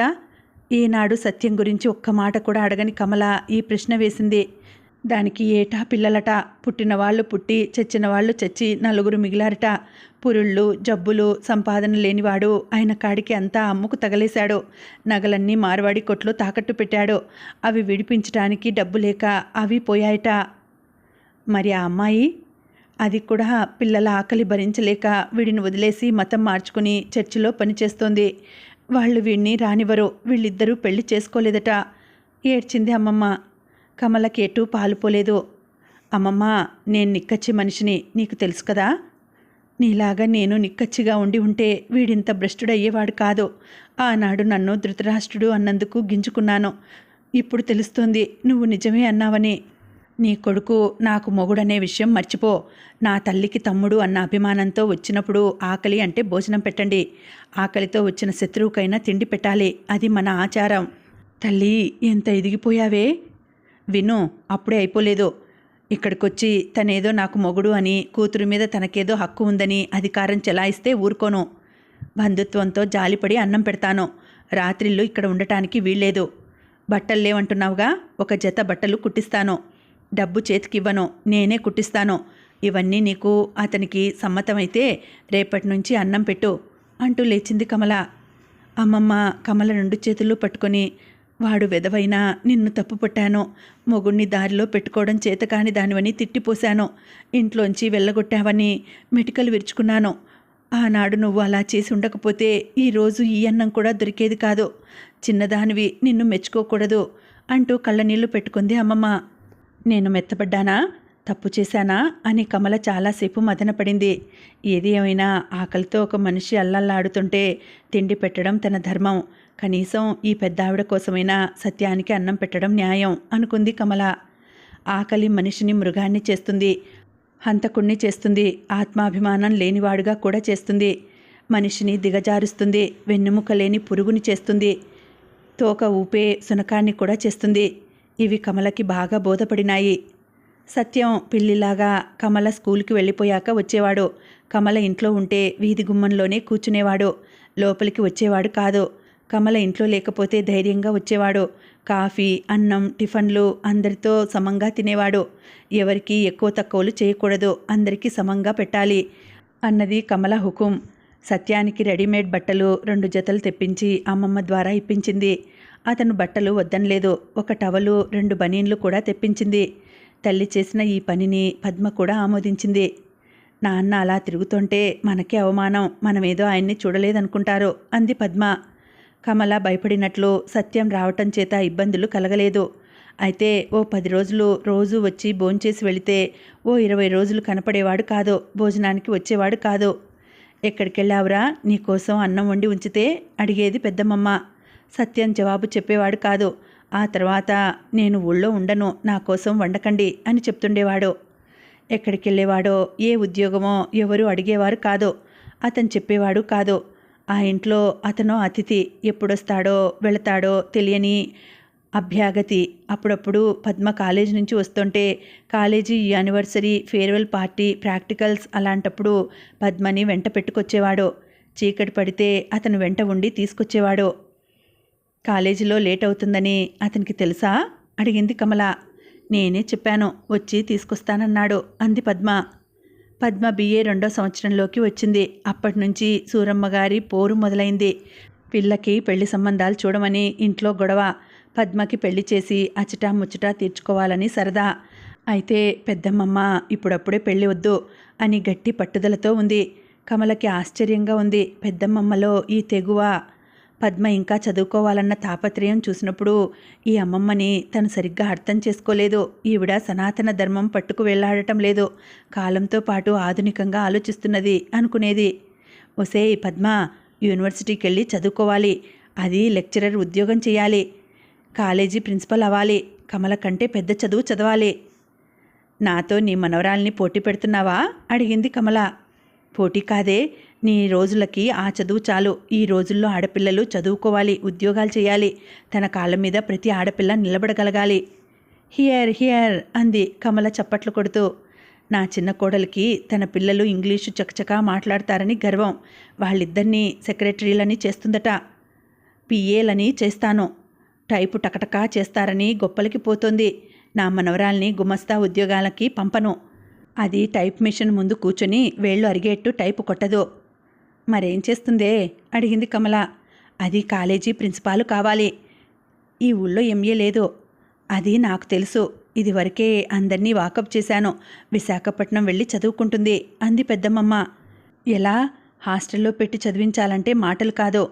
ఈనాడు సత్యం గురించి ఒక్క మాట కూడా అడగని కమల ఈ ప్రశ్న వేసింది. దానికి ఏటా పిల్లలట. పుట్టిన వాళ్ళు పుట్టి చచ్చిన వాళ్ళు చచ్చి 4 మిగిలారట. పురుళ్ళు జబ్బులు సంపాదన లేనివాడు ఆయన కాడికి అంతా అమ్ముకు తగలేశాడు. నగలన్నీ మార్వాడి కొట్లో తాకట్టు పెట్టాడు. అవి విడిపించడానికి డబ్బు లేక అవి పోయాయట. మరి ఆ అమ్మాయి? అది కూడా పిల్లల ఆకలి భరించలేక వీడిని వదిలేసి మతం మార్చుకుని చర్చిలో పనిచేస్తోంది. వాళ్ళు వీడిని రానివ్వరు. వీళ్ళిద్దరూ పెళ్లి చేసుకోలేదట. ఏడ్చింది అమ్మమ్మ. కమలకి ఎటూ పాలుపోలేదు. అమ్మమ్మ, నేను నిక్కచ్చి మనిషిని, నీకు తెలుసు కదా. నీలాగా నేను నిక్కచ్చిగా ఉండి ఉంటే వీడింత భ్రష్టుడయ్యేవాడు కాదు. ఆనాడు నన్ను ధృతరాష్ట్రుడు అన్నందుకు గింజుకున్నాను. ఇప్పుడు తెలుస్తోంది నువ్వు నిజమే అన్నావని. నీ కొడుకు నాకు మొగుడనే విషయం మర్చిపో. నా తల్లికి తమ్ముడు అన్న అభిమానంతో వచ్చినప్పుడు ఆకలి అంటే భోజనం పెట్టండి. ఆకలితో వచ్చిన శత్రువుకైనా తిండి పెట్టాలి. అది మన ఆచారం. తల్లి, ఎంత ఎదిగిపోయావే. విను, అప్పుడే అయిపోలేదు. ఇక్కడికొచ్చి తనేదో నాకు మొగుడు అని, కూతురు మీద తనకేదో హక్కు ఉందని అధికారం చెలాయిస్తే ఊరుకోను. బంధుత్వంతో జాలిపడి అన్నం పెడతాను. రాత్రిళ్ళు ఇక్కడ ఉండటానికి వీల్లేదు. బట్టలు లేవంటున్నావుగా, ఒక జత బట్టలు కుట్టిస్తాను. డబ్బు చేతికివ్వను, నేనే కుట్టిస్తాను. ఇవన్నీ నీకు అతనికి సమ్మతమైతే రేపటి నుంచి అన్నం పెట్టు అంటూ లేచింది కమల. అమ్మమ్మ కమల 2 చేతులు పట్టుకొని, వాడు వెధవైనా నిన్ను తప్పు పట్టాను. మొగుణ్ణి దారిలో పెట్టుకోవడం చేతకాని దానివని తిట్టిపోశాను. ఇంట్లోంచి వెళ్ళగొట్టావని మెటికలు విరుచుకున్నాను. ఆనాడు నువ్వు అలా చేసి ఉండకపోతే ఈరోజు ఈ అన్నం కూడా దొరికేది కాదు. చిన్నదానివి, నిన్ను మెచ్చుకోకూడదు అంటూ కళ్ళనీళ్లు పెట్టుకుంది అమ్మమ్మ. నేను మెత్తపడ్డానా? తప్పు చేశానా అని కమల చాలాసేపు మదనపడింది. ఏది ఏమైనా ఆకలితో ఒక మనిషి అల్లల్లాడుతుంటే తిండి పెట్టడం తన ధర్మం. కనీసం ఈ పెద్దావిడ కోసమైనా సత్యానికి అన్నం పెట్టడం న్యాయం అనుకుంది కమల. ఆకలి మనిషిని మృగాన్ని చేస్తుంది, హంతకుణ్ణి చేస్తుంది, ఆత్మాభిమానం లేనివాడుగా కూడా చేస్తుంది. మనిషిని దిగజారుస్తుంది, వెన్నెముక లేని పురుగుని చేస్తుంది, తోక ఊపే సునకాన్ని కూడా చేస్తుంది. ఇవి కమలకి బాగా బోధపడినాయి. సత్యం పిల్లిలాగా కమల స్కూల్కి వెళ్ళిపోయాక వచ్చేవాడు. కమల ఇంట్లో ఉంటే వీధి గుమ్మంలోనే కూర్చునేవాడు. లోపలికి వచ్చేవాడు కాదు. కమల ఇంట్లో లేకపోతే ధైర్యంగా వచ్చేవాడు. కాఫీ, అన్నం, టిఫన్లు అందరితో సమంగా తినేవాడు. ఎవరికి ఎక్కువ తక్కువలు చేయకూడదు, అందరికీ సమంగా పెట్టాలి అన్నది కమల హుకుం. సత్యానికి రెడీమేడ్ బట్టలు 2 జతలు తెప్పించి అమ్మమ్మ ద్వారా ఇప్పించింది. అతను బట్టలు వద్దనలేదు. ఒక టవలు, 2 బనీన్లు కూడా తెప్పించింది. తల్లి చేసిన ఈ పనిని పద్మ కూడా ఆమోదించింది. నాన్న అలా తిరుగుతుంటే మనకే అవమానం, మనమేదో ఆయన్ని చూడలేదనుకుంటారు అంది పద్మ. కమల భయపడినట్లు సత్యం రావటం చేత ఇబ్బందులు కలగలేదు. అయితే ఓ 10 రోజులు రోజు వచ్చి భోంచేసి వెళితే ఓ 20 రోజులు కనపడేవాడు కాదు, భోజనానికి వచ్చేవాడు కాదు. ఎక్కడికెళ్ళావురా, నీకోసం అన్నం వండి ఉంచితే అడిగేది పెద్దమ్మమ్మ. సత్యం జవాబు చెప్పేవాడు కాదు. ఆ తర్వాత నేను ఊళ్ళో ఉండను, నా కోసం వండకండి అని చెప్తుండేవాడు. ఎక్కడికెళ్ళేవాడో, ఏ ఉద్యోగమో ఎవరూ అడిగేవారు కాదు. అతను చెప్పేవాడు కాదు. ఆ ఇంట్లో అతను అతిథి, ఎప్పుడొస్తాడో వెళతాడో తెలియని అభ్యాగతి. అప్పుడప్పుడు పద్మ కాలేజీ నుంచి వస్తుంటే college anniversary, farewell party, practicals అలాంటప్పుడు పద్మని వెంట పెట్టుకొచ్చేవాడు. చీకటి పడితే అతను వెంట ఉండి తీసుకొచ్చేవాడు. కాలేజీలో లేట్ అవుతుందని అతనికి తెలుసా అడిగింది కమల. నేనే చెప్పాను, వచ్చి తీసుకొస్తానన్నాడు అంది పద్మ. పద్మ BA 2వ సంవత్సరంలోకి వచ్చింది. అప్పటి నుంచి సూరమ్మగారి పోరు మొదలైంది. పిల్లకి పెళ్లి సంబంధాలు చూడమని ఇంట్లో గొడవ. పద్మకి పెళ్లి చేసి అచటా ముచ్చటా తీర్చుకోవాలని సరదా. అయితే పెద్దమ్మమ్మ ఇప్పుడప్పుడే పెళ్లి వద్దు అని గట్టి పట్టుదలతో ఉంది. కమలకి ఆశ్చర్యంగా ఉంది. పెద్దమ్మమ్మలో ఈ తెగువ, పద్మ ఇంకా చదువుకోవాలన్న తాపత్రయం చూసినప్పుడు ఈ అమ్మమ్మని తను సరిగ్గా అర్థం చేసుకోలేదు. ఈవిడ సనాతన ధర్మం పట్టుకు వెళ్లాడటం లేదు, కాలంతో పాటు ఆధునికంగా ఆలోచిస్తున్నది అనుకునేది. ఒసేయ్ పద్మ, యూనివర్సిటీకి వెళ్ళి చదువుకోవాలి, అది లెక్చరర్ ఉద్యోగం చేయాలి, కాలేజీ ప్రిన్సిపల్ అవ్వాలి, కమల కంటే పెద్ద చదువు చదవాలి. నాతో నీ మనవరాల్ని పోటీ పెడుతున్నావా అడిగింది కమల. పోటీ కాదే, నీ రోజులకి ఆ చదువు చాలు. ఈ రోజుల్లో ఆడపిల్లలు చదువుకోవాలి, ఉద్యోగాలు చేయాలి, తన కాళ్ళ మీద ప్రతి ఆడపిల్ల నిలబడగలగాలి. హియర్ హియర్ అంది కమల చప్పట్లు కొడుతూ. నా చిన్న కోడలికి తన పిల్లలు ఇంగ్లీషు చకచకా మాట్లాడతారని గర్వం. వాళ్ళిద్దరినీ సెక్రటరీలని చేస్తుందట, పిఏలని చేస్తాను, టైపు టకటకా చేస్తారని గొప్పలకి పోతోంది. నా మనవరాల్ని గుమస్తా ఉద్యోగాలకి పంపను, అది టైప్ మిషన్ ముందు కూర్చొని వేళ్ళు అరిగేట్టు టైపు కొట్టదు. మరేం చేస్తుందే అడిగింది కమల. అది కాలేజీ ప్రిన్సిపాలు కావాలి. ఈ ఊళ్ళో MA లేదు, అది నాకు తెలుసు. ఇదివరకే అందరినీ వాకప్ చేశాను. విశాఖపట్నం వెళ్ళి చదువుకుంటుంది అంది పెద్దమ్మమ్మ. ఎలా? హాస్టల్లో పెట్టి చదివించాలంటే మాటలు కాదు.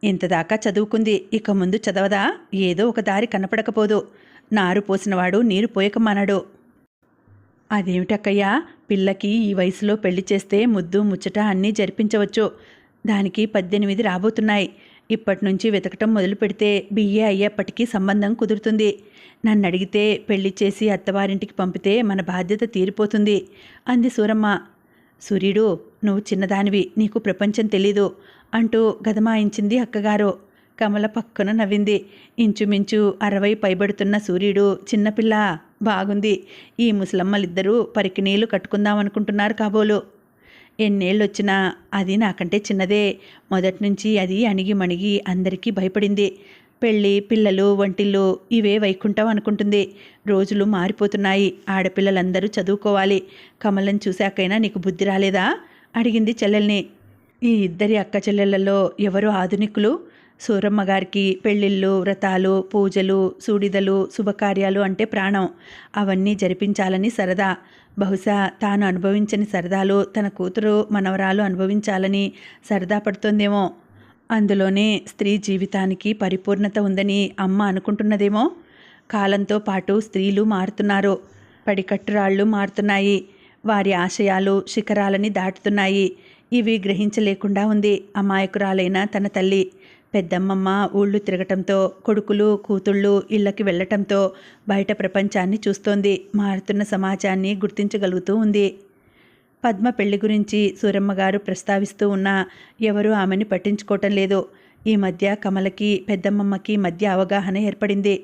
ఇంతదాకా చదువుకుంది, ఇక ముందు చదవదా? ఏదో ఒక దారి కనపడకపోదు. నారు పోసినవాడు నీరు పోయకమానాడు. అదేమిటక్కయ్యా, పిల్లకి ఈ వయసులో పెళ్లి చేస్తే ముద్దు ముచ్చట అన్నీ జరిపించవచ్చు. దానికి 18 రాబోతున్నాయి. ఇప్పటి నుంచి వెతకటం మొదలు పెడితే BA అయ్యేప్పటికీ సంబంధం కుదురుతుంది. నన్ను అడిగితే పెళ్లి చేసి అత్తవారింటికి పంపితే మన బాధ్యత తీరిపోతుంది అంది సూరమ్మ. సూర్యుడు, నువ్వు చిన్నదానివి, నీకు ప్రపంచం తెలీదు అంటూ గదమాయించింది అక్కగారు. కమల పక్కన నవ్వింది. ఇంచుమించు 60 పైబడుతున్న సూర్యుడు చిన్నపిల్ల. బాగుంది. ఈ ముసలమ్మలిద్దరూ పరికినీళ్లు కట్టుకుందామనుకుంటున్నారు కాబోలు. ఎన్నేళ్ళొచ్చినా అది నాకంటే చిన్నదే. మొదటి నుంచి అది అణిగి మణిగి అందరికీ భయపడింది. పెళ్ళి, పిల్లలు, వంటిల్లు ఇవే వైకుంఠం అనుకుంటుంది. రోజులు మారిపోతున్నాయి. ఆడపిల్లలందరూ చదువుకోవాలి. కమలను చూశాకైనా నీకు బుద్ధి రాలేదా అడిగింది చెల్లెల్ని. ఈ ఇద్దరి అక్క చెల్లెళ్లలో ఎవరు ఆధునికులు? సూరమ్మగారికి పెళ్ళిళ్ళు, వ్రతాలు, పూజలు, సూడిదలు, శుభకార్యాలు అంటే ప్రాణం. అవన్నీ జరిపించాలని సరదా. బహుశా తాను అనుభవించని సరదాలు తన కూతురు, మనవరాలు అనుభవించాలని సరదా పడుతోందేమో. అందులోనే స్త్రీ జీవితానికి పరిపూర్ణత ఉందని అమ్మ అనుకుంటున్నదేమో. కాలంతో పాటు స్త్రీలు మారుతున్నారు. పడికట్టురాళ్ళు మారుతున్నాయి. వారి ఆశయాలు శిఖరాలని దాటుతున్నాయి. ఇవి గ్రహించలేకుండా ఉంది అమాయకురాలైన తన తల్లి. పెద్దమ్మమ్మ ఊళ్ళు తిరగటంతో, కొడుకులు కూతుళ్ళు ఇళ్ళకి వెళ్ళటంతో బయట ప్రపంచాన్ని చూస్తోంది. మారుతున్న సమాజాన్ని గుర్తించగలుగుతూ ఉంది. పద్మ పెళ్లి గురించి సూరమ్మగారు ప్రస్తావిస్తూ ఉన్నా ఎవరూ ఆమెని పట్టించుకోవటం లేదు. ఈ మధ్య కమలకి పెద్దమ్మమ్మకి మధ్య అవగాహన ఏర్పడింది.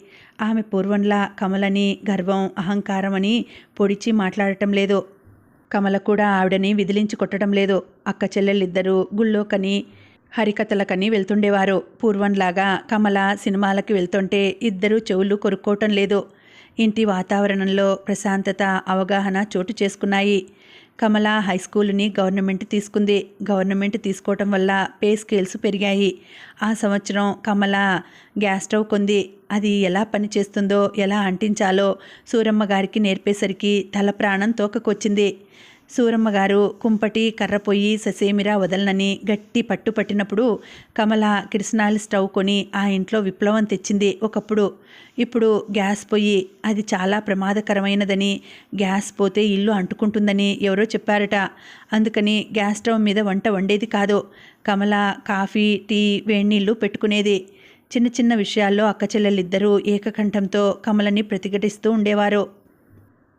ఆమె పూర్వంలా కమలని గర్వం, అహంకారం అని పొడిచి మాట్లాడటం లేదు. కమల కూడా ఆవిడని విదిలించి కొట్టడం లేదు. అక్క చెల్లెళ్ళిద్దరూ గుళ్ళోకని హరికథలకని వెళ్తుండేవారు. పూర్వంలాగా కమల సినిమాలకి వెళ్తుంటే ఇద్దరూ చెవులు కొరుక్కోవటం లేదు. ఇంటి వాతావరణంలో ప్రశాంతత, అవగాహన చోటు చేసుకున్నాయి. కమల హైస్కూలుని గవర్నమెంట్ తీసుకుంది. గవర్నమెంట్ తీసుకోవటం వల్ల పే స్కేల్స్ పెరిగాయి. ఆ సంవత్సరం కమల గ్యాస్ స్టవ్ కొంది. అది ఎలా పనిచేస్తుందో, ఎలా అంటించాలో సూరమ్మ గారికి నేర్పేసరికి తల ప్రాణం తోకకొచ్చింది. సూరమ్మ గారు కుంపటి, కర్ర పొయ్యి ససేమిరా వదలనని గట్టి పట్టు పట్టినప్పుడు కమల కిరసనాయిల్ స్టవ్ కొని ఆ ఇంట్లో విప్లవం తెచ్చింది ఒకప్పుడు. ఇప్పుడు గ్యాస్ పొయ్యి, అది చాలా ప్రమాదకరమైనదని, గ్యాస్ పోతే ఇల్లు అంటుకుంటుందని ఎవరో చెప్పారట. అందుకని గ్యాస్ స్టవ్ మీద వంట వండేది కాదు. కమల కాఫీ, టీ, వేడినీళ్ళు పెట్టుకునేది. చిన్న చిన్న విషయాల్లో అక్కచెల్లెళ్ళిద్దరూ ఏకకంఠంతో కమలని ప్రతిఘటిస్తూ ఉండేవారు.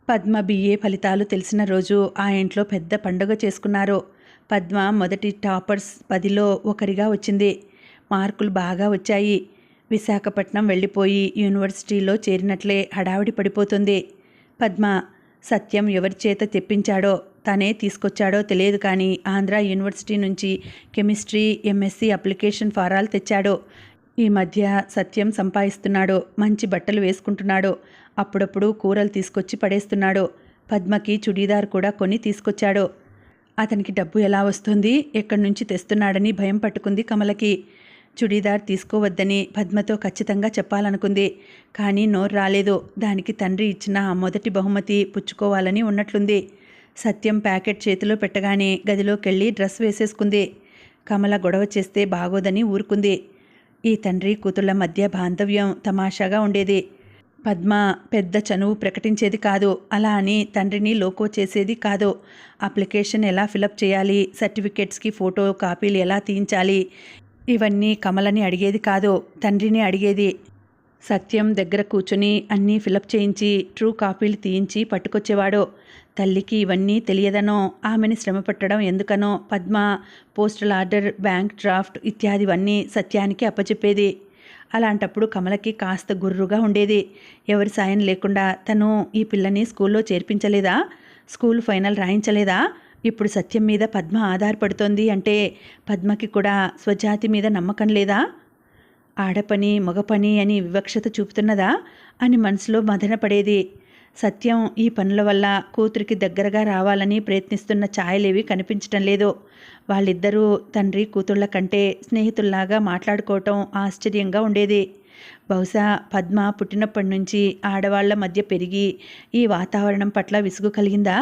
పద్మ BA ఫలితాలు తెలిసిన రోజు ఆ ఇంట్లో పెద్ద పండుగ చేసుకున్నారు. పద్మ మొదటి టాపర్స్ 10లో ఒకరిగా వచ్చింది. మార్కులు బాగా వచ్చాయి. విశాఖపట్నం వెళ్ళిపోయి యూనివర్సిటీలో చేరినట్లే హడావిడి పడిపోతుంది. పద్మ సత్యం ఎవరి చేత తెప్పించాడో, తనే తీసుకొచ్చాడో తెలియదు కానీ ఆంధ్ర యూనివర్సిటీ నుంచి కెమిస్ట్రీ MSc అప్లికేషన్ ఫారాలు తెచ్చాడు. ఈ మధ్య సత్యం సంపాదిస్తున్నాడు. మంచి బట్టలు వేసుకుంటున్నాడు. అప్పుడప్పుడు కూరలు తీసుకొచ్చి పడేస్తున్నాడు. పద్మకి చుడీదార్ కూడా కొని తీసుకొచ్చాడు. అతనికి డబ్బు ఎలా వస్తుంది, ఎక్కడి నుంచి తెస్తున్నాడని భయం పట్టుకుంది కమలకి. చుడీదార్ తీసుకోవద్దని పద్మతో ఖచ్చితంగా చెప్పాలనుకుంది. కానీ నోరు రాలేదు. దానికి తండ్రి ఇచ్చిన మొదటి బహుమతి పుచ్చుకోవాలని ఉన్నట్లుంది. సత్యం ప్యాకెట్ చేతిలో పెట్టగానే గదిలోకెళ్ళి డ్రెస్ వేసేసుకుంది. కమల గొడవ చేస్తే బాగోదని ఊరుకుంది. ఈ తండ్రి కూతుళ్ల మధ్య బాంధవ్యం తమాషాగా ఉండేది. పద్మ పెద్ద చనువు ప్రకటించేది కాదు. అలా అని తండ్రిని లోకో చేసేది కాదు. అప్లికేషన్ ఎలా ఫిలప్ చేయాలి, సర్టిఫికెట్స్కి ఫోటో కాపీలు ఎలా తీయించాలి, ఇవన్నీ కమలని అడిగేది కాదు, తండ్రిని అడిగేది. సత్యం దగ్గర కూర్చుని అన్నీ ఫిలప్ చేయించి ట్రూ కాపీలు తీయించి పట్టుకొచ్చేవాడు. తల్లికి ఇవన్నీ తెలియదనో, ఆమెని శ్రమ పెట్టడం ఎందుకనో Padma postal order, bank draft ఇత్యాదివన్నీ సత్యానికి అప్పచెప్పేది. అలాంటప్పుడు కమలకి కాస్త గుర్రుగా ఉండేది. ఎవరి సాయం లేకుండా తను ఈ పిల్లని స్కూల్లో చేర్పించలేదా, స్కూల్ ఫైనల్ రాయించలేదా, ఇప్పుడు సత్యం మీద పద్మ ఆధారపడుతోంది అంటే పద్మకి కూడా స్వజాతి మీద నమ్మకం లేదా, ఆడపని మగపని అని వివక్షత చూపుతున్నదా అని మనసులో మదన పడేది. సత్యం ఈ పనుల వల్ల కూతురికి దగ్గరగా రావాలని ప్రయత్నిస్తున్న ఛాయలేవి కనిపించటం లేదు. వాళ్ళిద్దరూ తండ్రి కూతుళ్ల కంటే స్నేహితుల్లాగా మాట్లాడుకోవటం ఆశ్చర్యంగా ఉండేది. బహుశా పద్మ పుట్టినప్పటి నుంచి ఆడవాళ్ల మధ్య పెరిగి ఈ వాతావరణం పట్ల విసుగు కలిగిందా?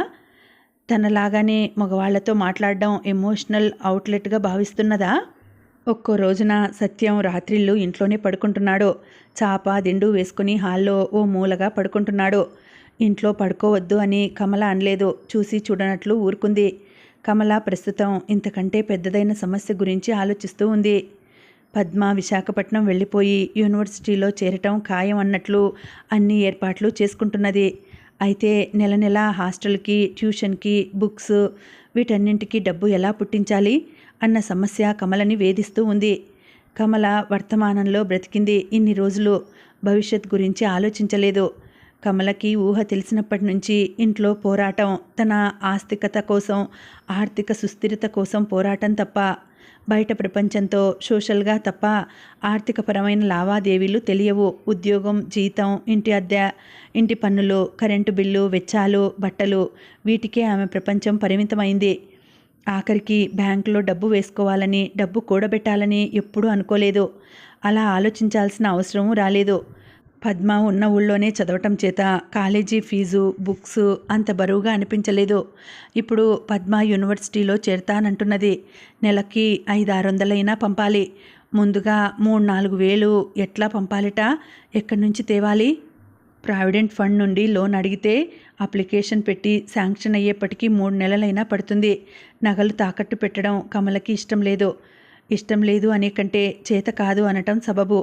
తనలాగానే మగవాళ్లతో మాట్లాడడం ఎమోషనల్ అవుట్లెట్గా భావిస్తున్నదా? ఒక్కో రోజున సత్యం రాత్రిళ్ళు ఇంట్లోనే పడుకుంటున్నాడు. చాప దిండు వేసుకుని హాల్లో ఓ మూలగా పడుకుంటున్నాడు. ఇంట్లో పడుకోవద్దు అని కమల అనలేదు. చూసి చూడనట్లు ఊరుకుంది. కమల ప్రస్తుతం ఇంతకంటే పెద్దదైన సమస్య గురించి ఆలోచిస్తూ ఉంది. పద్మ విశాఖపట్నం వెళ్ళిపోయి యూనివర్సిటీలో చేరటం ఖాయం అన్నట్లు అన్ని ఏర్పాట్లు చేసుకుంటున్నది. అయితే నెల నెల హాస్టల్కి, ట్యూషన్కి, బుక్స్ వీటన్నింటికి డబ్బు ఎలా పుట్టించాలి అన్న సమస్య కమలని వేధిస్తూ ఉంది. కమల వర్తమానంలో బ్రతికింది ఇన్ని రోజులు. భవిష్యత్ గురించి ఆలోచించలేదు. కమలకి ఊహ తెలిసినప్పటి నుంచి ఇంట్లో పోరాటం, తన ఆస్తికత కోసం, ఆర్థిక సుస్థిరత కోసం పోరాటం తప్ప, బయట ప్రపంచంతో సోషల్గా తప్ప ఆర్థికపరమైన లావాదేవీలు తెలియవు. ఉద్యోగం, జీతం, ఇంటి అద్దె, ఇంటి పన్నులు, కరెంటు బిల్లు, వెచ్చాలు, బట్టలు, వీటికే ఆమె ప్రపంచం పరిమితమైంది. ఆఖరికి బ్యాంకులో డబ్బు వేసుకోవాలని, డబ్బు కూడబెట్టాలని ఎప్పుడూ అనుకోలేదు. అలా ఆలోచించాల్సిన అవసరమూ రాలేదు. పద్మ ఉన్న ఊళ్ళోనే చదవటం చేత కాలేజీ ఫీజు, బుక్స్ అంత బరువుగా అనిపించలేదు. ఇప్పుడు పద్మ యూనివర్సిటీలో చేరతానంటున్నది. నెలకి 500-600 పంపాలి. ముందుగా 3-4 వేలు ఎట్లా పంపాలిట, ఎక్కడి నుంచి తేవాలి? ప్రావిడెంట్ ఫండ్ నుండి లోన్ అడిగితే అప్లికేషన్ పెట్టి శాంక్షన్ అయ్యేప్పటికీ 3 నెలలైనా పడుతుంది. నగలు తాకట్టు పెట్టడం కమలకి ఇష్టం లేదు. ఇష్టం లేదు అనే కంటే చేత కాదు అనటం సబబు.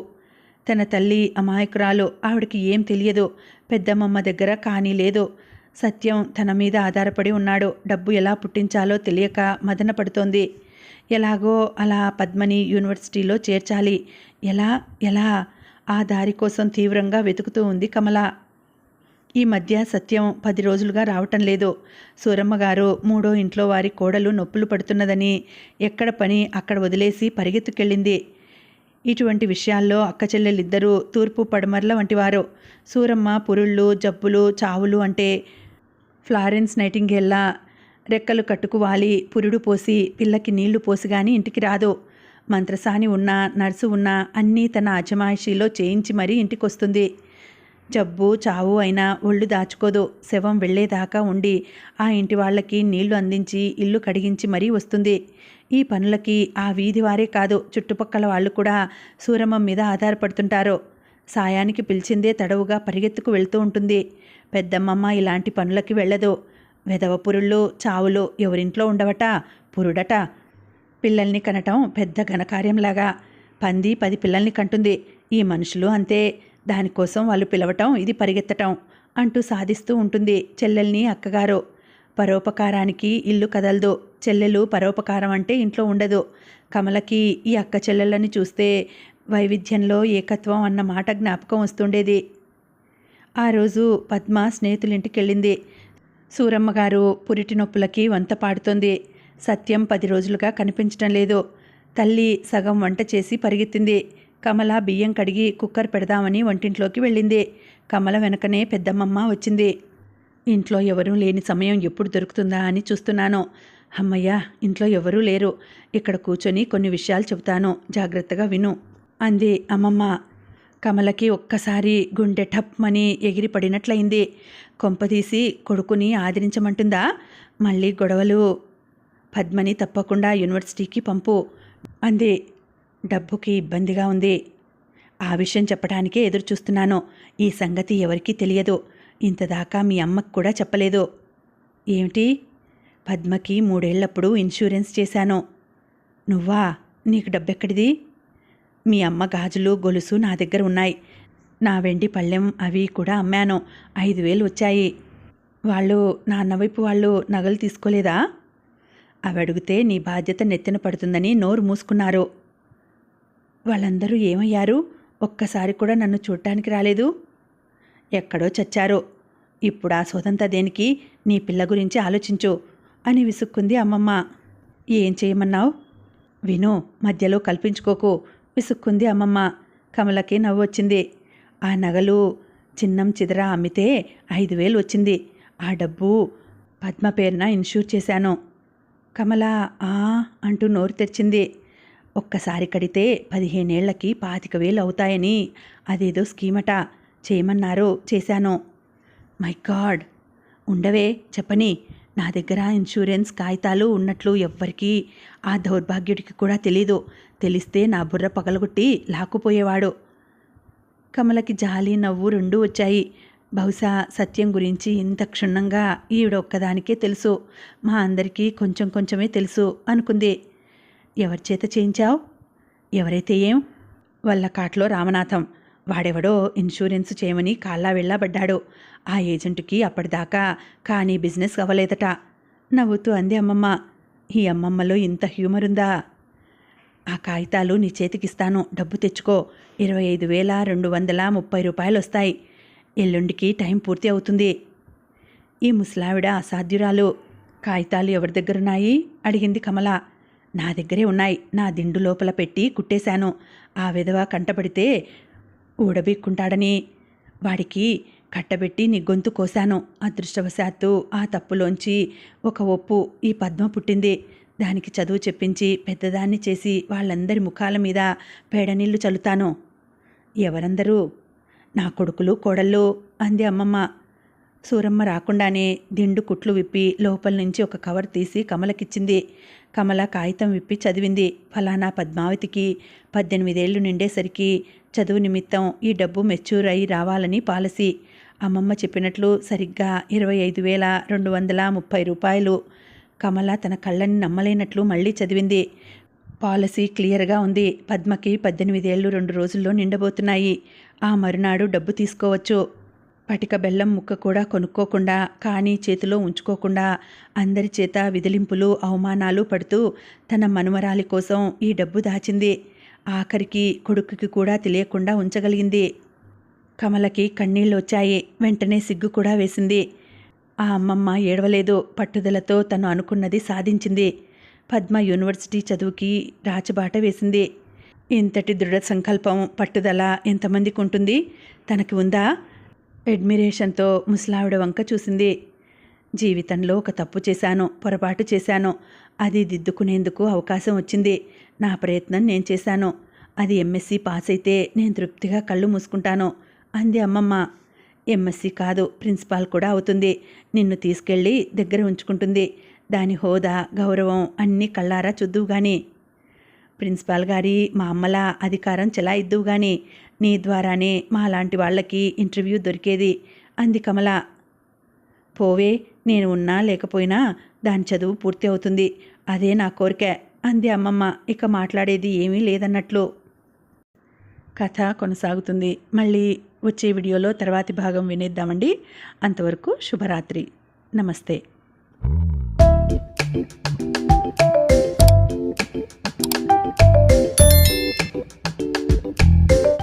తన తల్లి అమాయకురాలు, ఆవిడకి ఏం తెలియదు. పెద్దమ్మమ్మ దగ్గర కానీ లేదు. సత్యం తన మీద ఆధారపడి ఉన్నాడు. డబ్బు ఎలా పుట్టించాలో తెలియక మదన పడుతోంది. ఎలాగో అలా పద్మని యూనివర్సిటీలో చేర్చాలి. ఎలా ఎలా ఆ దారి కోసం తీవ్రంగా వెతుకుతూ ఉంది కమల. ఈ మధ్య సత్యం 10 రోజులుగా రావటం లేదు. సూరమ్మ గారు మూడో ఇంట్లో వారి కోడలు నొప్పులు పడుతున్నదని ఎక్కడ పని అక్కడ వదిలేసి పరిగెత్తుకెళ్ళింది. ఇటువంటి విషయాల్లో అక్క చెల్లెలిద్దరూ తూర్పు పడమర్ల వంటివారు. సూరమ్మ పురుళ్ళు, జబ్బులు, చావులు అంటే ఫ్లారెన్స్ నైటింగేల్లా రెక్కలు కట్టుకు వాలి పురుడు పోసి పిల్లకి నీళ్లు పోసి గాని ఇంటికి రాదు. మంత్రసాని ఉన్నా నర్సు ఉన్నా అన్నీ తన అజమాయిషీలో చేయించి మరీ ఇంటికొస్తుంది. జబ్బు చావు అయినా ఒళ్ళు దాచుకోదు. శవం వెళ్లేదాకా ఉండి ఆ ఇంటి వాళ్ళకి నీళ్లు అందించి ఇల్లు కడిగించి మరీ వస్తుంది. ఈ పనులకి ఆ వీధి వారే కాదు, చుట్టుపక్కల వాళ్ళు కూడా సూరమ్మ మీద ఆధారపడుతుంటారు. సాయానికి పిలిచిందే తడవుగా పరిగెత్తుకు వెళ్తూ ఉంటుంది. పెద్దమ్మమ్మ ఇలాంటి పనులకి వెళ్ళదు. వెధవ పురుళ్ళు, చావులు ఎవరింట్లో ఉండవట, పురుడట. పిల్లల్ని కనటం పెద్ద ఘనకార్యంలాగా. పంది 10 పిల్లల్ని కంటుంది. ఈ మనుషులు అంతే. దానికోసం వాళ్ళు పిలవటం, ఇది పరిగెత్తటం అంటూ సాధిస్తూ ఉంటుంది చెల్లెల్ని అక్కగారు. పరోపకారానికి ఇల్లు కదలదు. చెల్లెలు పరోపకారం అంటే ఇంట్లో ఉండదు. కమలకి ఈ అక్క చెల్లెళ్ళని చూస్తే వైవిధ్యంలో ఏకత్వం అన్న మాట జ్ఞాపకం వస్తుండేది. ఆ రోజు పద్మ స్నేహితులింటికెళ్ళింది. సూరమ్మ గారు పురిటి నొప్పులకి వంత పాడుతోంది. సత్యం 10 రోజులుగా కనిపించటం లేదు. తల్లి సగం వంట చేసి పరిగెత్తింది. కమల బియ్యం కడిగి కుక్కర్ పెడదామని వంటింట్లోకి వెళ్ళింది. కమల వెనకనే పెద్దమ్మమ్మ వచ్చింది. ఇంట్లో ఎవరూ లేని సమయం ఎప్పుడు దొరుకుతుందా అని చూస్తున్నాను. అమ్మయ్య, ఇంట్లో ఎవరూ లేరు. ఇక్కడ కూర్చొని కొన్ని విషయాలు చెబుతాను, జాగ్రత్తగా విను అంది అమ్మమ్మ. కమలకి ఒక్కసారి గుండె టప్మని ఎగిరి పడినట్లయింది. కొంపదీసి కొడుకుని ఆదరించమంటుందా? మళ్ళీ గొడవలు. పద్మని తప్పకుండా యూనివర్సిటీకి పంపు అంది. డబ్బుకి ఇబ్బందిగా ఉంది. ఆ విషయం చెప్పడానికే ఎదురు చూస్తున్నాను. ఈ సంగతి ఎవరికీ తెలియదు. ఇంతదాకా మీ అమ్మకు కూడా చెప్పలేదు. ఏమిటి? పద్మకి 3 ఏళ్లప్పుడు ఇన్సూరెన్స్ చేశాను. నువ్వా? నీకు డబ్బెక్కడిది? మీ అమ్మ గాజులు గొలుసు నా దగ్గర ఉన్నాయి. నా వెండి పళ్ళెం అవి కూడా అమ్మాను. 5,000 వచ్చాయి. వాళ్ళు నాన్న వైపు వాళ్ళు నగలు తీసుకోలేదా? అవి అడిగితే నీ బాధ్యత నెత్తిన పడుతుందని నోరు మూసుకున్నారు. వాళ్ళందరూ ఏమయ్యారు? ఒక్కసారి కూడా నన్ను చూడటానికి రాలేదు. ఎక్కడో చచ్చారు. ఇప్పుడు ఆ సోదంతా దేనికి? నీ పిల్ల గురించి ఆలోచించు అని విసుక్కుంది అమ్మమ్మ. ఏం చేయమన్నావు? విను, మధ్యలో కల్పించుకోకు విసుక్కుంది అమ్మమ్మ. కమలకి నవ్వొచ్చింది. ఆ నగలు చిన్నం చిదరా అమ్మితే 5,000 వచ్చింది. ఆ డబ్బు పద్మ పేరున ఇన్సూర్ చేశాను. కమల ఆ అంటూ నోరు తెరిచింది. ఒక్కసారి కడితే 15 ఏళ్లకి 25,000 అవుతాయని అదేదో స్కీమట. చేయమన్నారు, చేశాను. My God! ఉండవే, చెప్పని. నా దగ్గర ఇన్సూరెన్స్ కాగితాలు ఉన్నట్లు ఎవ్వరికీ, ఆ దౌర్భాగ్యుడికి కూడా తెలీదు. తెలిస్తే నా బుర్ర పగలగొట్టి లాక్కుపోయేవాడు. కమలకి జాలి నవ్వు రెండూ వచ్చాయి. బహుశా సత్యం గురించి ఇంత క్షుణ్ణంగా ఈవిడ ఒక్కదానికే తెలుసు, మా అందరికీ కొంచెం కొంచెమే తెలుసు అనుకుంది. ఎవరి చేత చేయించావు? ఎవరైతే ఏం? వల్లకాట్లో రామనాథం. వాడెవడో ఇన్సూరెన్స్ చేయమని కాళ్ళా వెళ్ళబడ్డాడు. ఆ ఏజెంటుకి అప్పటిదాకా కానీ బిజినెస్ అవ్వలేదట నవ్వుతూ అంది అమ్మమ్మ. ఈ అమ్మమ్మలో ఇంత హ్యూమర్ ఉందా? ఆ కాగితాలు నీ చేతికిస్తాను, డబ్బు తెచ్చుకో. 25,230 రూపాయలు వస్తాయి. ఎల్లుండికి టైం పూర్తి అవుతుంది. ఈ ముసలావిడ అసాధ్యురాలు. కాగితాలు ఎవరి దగ్గరున్నాయి అడిగింది కమల. నా దగ్గరే ఉన్నాయి. నా దిండు లోపల పెట్టి కుట్టేశాను. ఆ విధవ కంటపడితే ఊడబీక్కుంటాడని వాడికి కట్టబెట్టి నీ గొంతు కోశాను. అదృష్టవశాత్తు ఆ తప్పులోంచి ఒక ఒప్పు ఈ పద్మ పుట్టింది. దానికి చదువు చెప్పించి పెద్దదాన్ని చేసి వాళ్ళందరి ముఖాల మీద పేడనీళ్లు చల్లుతాను. ఎవరందరూ? నా కొడుకులు కోడళ్ళు అంది అమ్మమ్మ. సూరమ్మ రాకుండానే దిండు కుట్లు విప్పి లోపల నుంచి ఒక కవర్ తీసి కమలకిచ్చింది. కమల కాగితం విప్పి చదివింది. ఫలానా పద్మావతికి 18 ఏళ్లు నిండేసరికి చదువు నిమిత్తం ఈ డబ్బు మెచ్యూర్ అయి రావాలని పాలసీ. అమ్మమ్మ చెప్పినట్లు సరిగ్గా 25,230 రూపాయలు. కమల తన కళ్ళని నమ్మలేనట్లు మళ్ళీ చదివింది. పాలసీ క్లియర్గా ఉంది. పద్మకి 18 ఏళ్ళు 2 రోజుల్లో నిండబోతున్నాయి. ఆ మరునాడు డబ్బు తీసుకోవచ్చు. పటిక బెల్లం ముక్క కూడా కొనుక్కోకుండా, కానీ చేతిలో ఉంచుకోకుండా, అందరి చేత విదిలింపులు అవమానాలు పడుతూ తన మనుమరాలి కోసం ఈ డబ్బు దాచింది. ఆఖరికి కొడుకుకి కూడా తెలియకుండా ఉంచగలిగింది. కమలకి కన్నీళ్ళు వచ్చాయి. వెంటనే సిగ్గు కూడా వేసింది. ఆ అమ్మమ్మ ఏడవలేదు. పట్టుదలతో తను అనుకున్నది సాధించింది. పద్మ యూనివర్సిటీ చదువుకి రాచబాట వేసింది. ఇంతటి దృఢ సంకల్పం, పట్టుదల ఎంతమందికి ఉంటుంది? తనకి ఉందా? అడ్మిరేషన్తో ముసలావిడ వంక చూసింది. జీవితంలో ఒక తప్పు చేశాను, పొరపాటు చేశాను. అది దిద్దుకునేందుకు అవకాశం వచ్చింది. నా ప్రయత్నం నేను చేశాను. అది ఎంఎస్సి పాస్ అయితే నేను తృప్తిగా కళ్ళు మూసుకుంటాను అంది అమ్మమ్మ. ఎంఎస్సి కాదు, ప్రిన్సిపాల్ కూడా అవుతుంది. నిన్ను తీసుకెళ్ళి దగ్గర ఉంచుకుంటుంది. దాని హోదా, గౌరవం అన్నీ కళ్ళారా చూద్దువు గాని. ప్రిన్సిపాల్ గారి మా అమ్మలా అధికారం చెలాయిద్దువు గాని. నీ ద్వారానే మా లాంటి వాళ్ళకి ఇంటర్వ్యూ దొరికేది అంది కమల. పోవే, నేను ఉన్నా లేకపోయినా దాని చదువు పూర్తి అవుతుంది. అదే నా కోరిక అంది అమ్మమ్మ ఇక మాట్లాడేది ఏమీ లేదన్నట్లు. కథ కొనసాగుతుంది. మళ్ళీ వచ్చే వీడియోలో తర్వాతి భాగం వినేద్దామండి. అంతవరకు శుభరాత్రి. నమస్తే.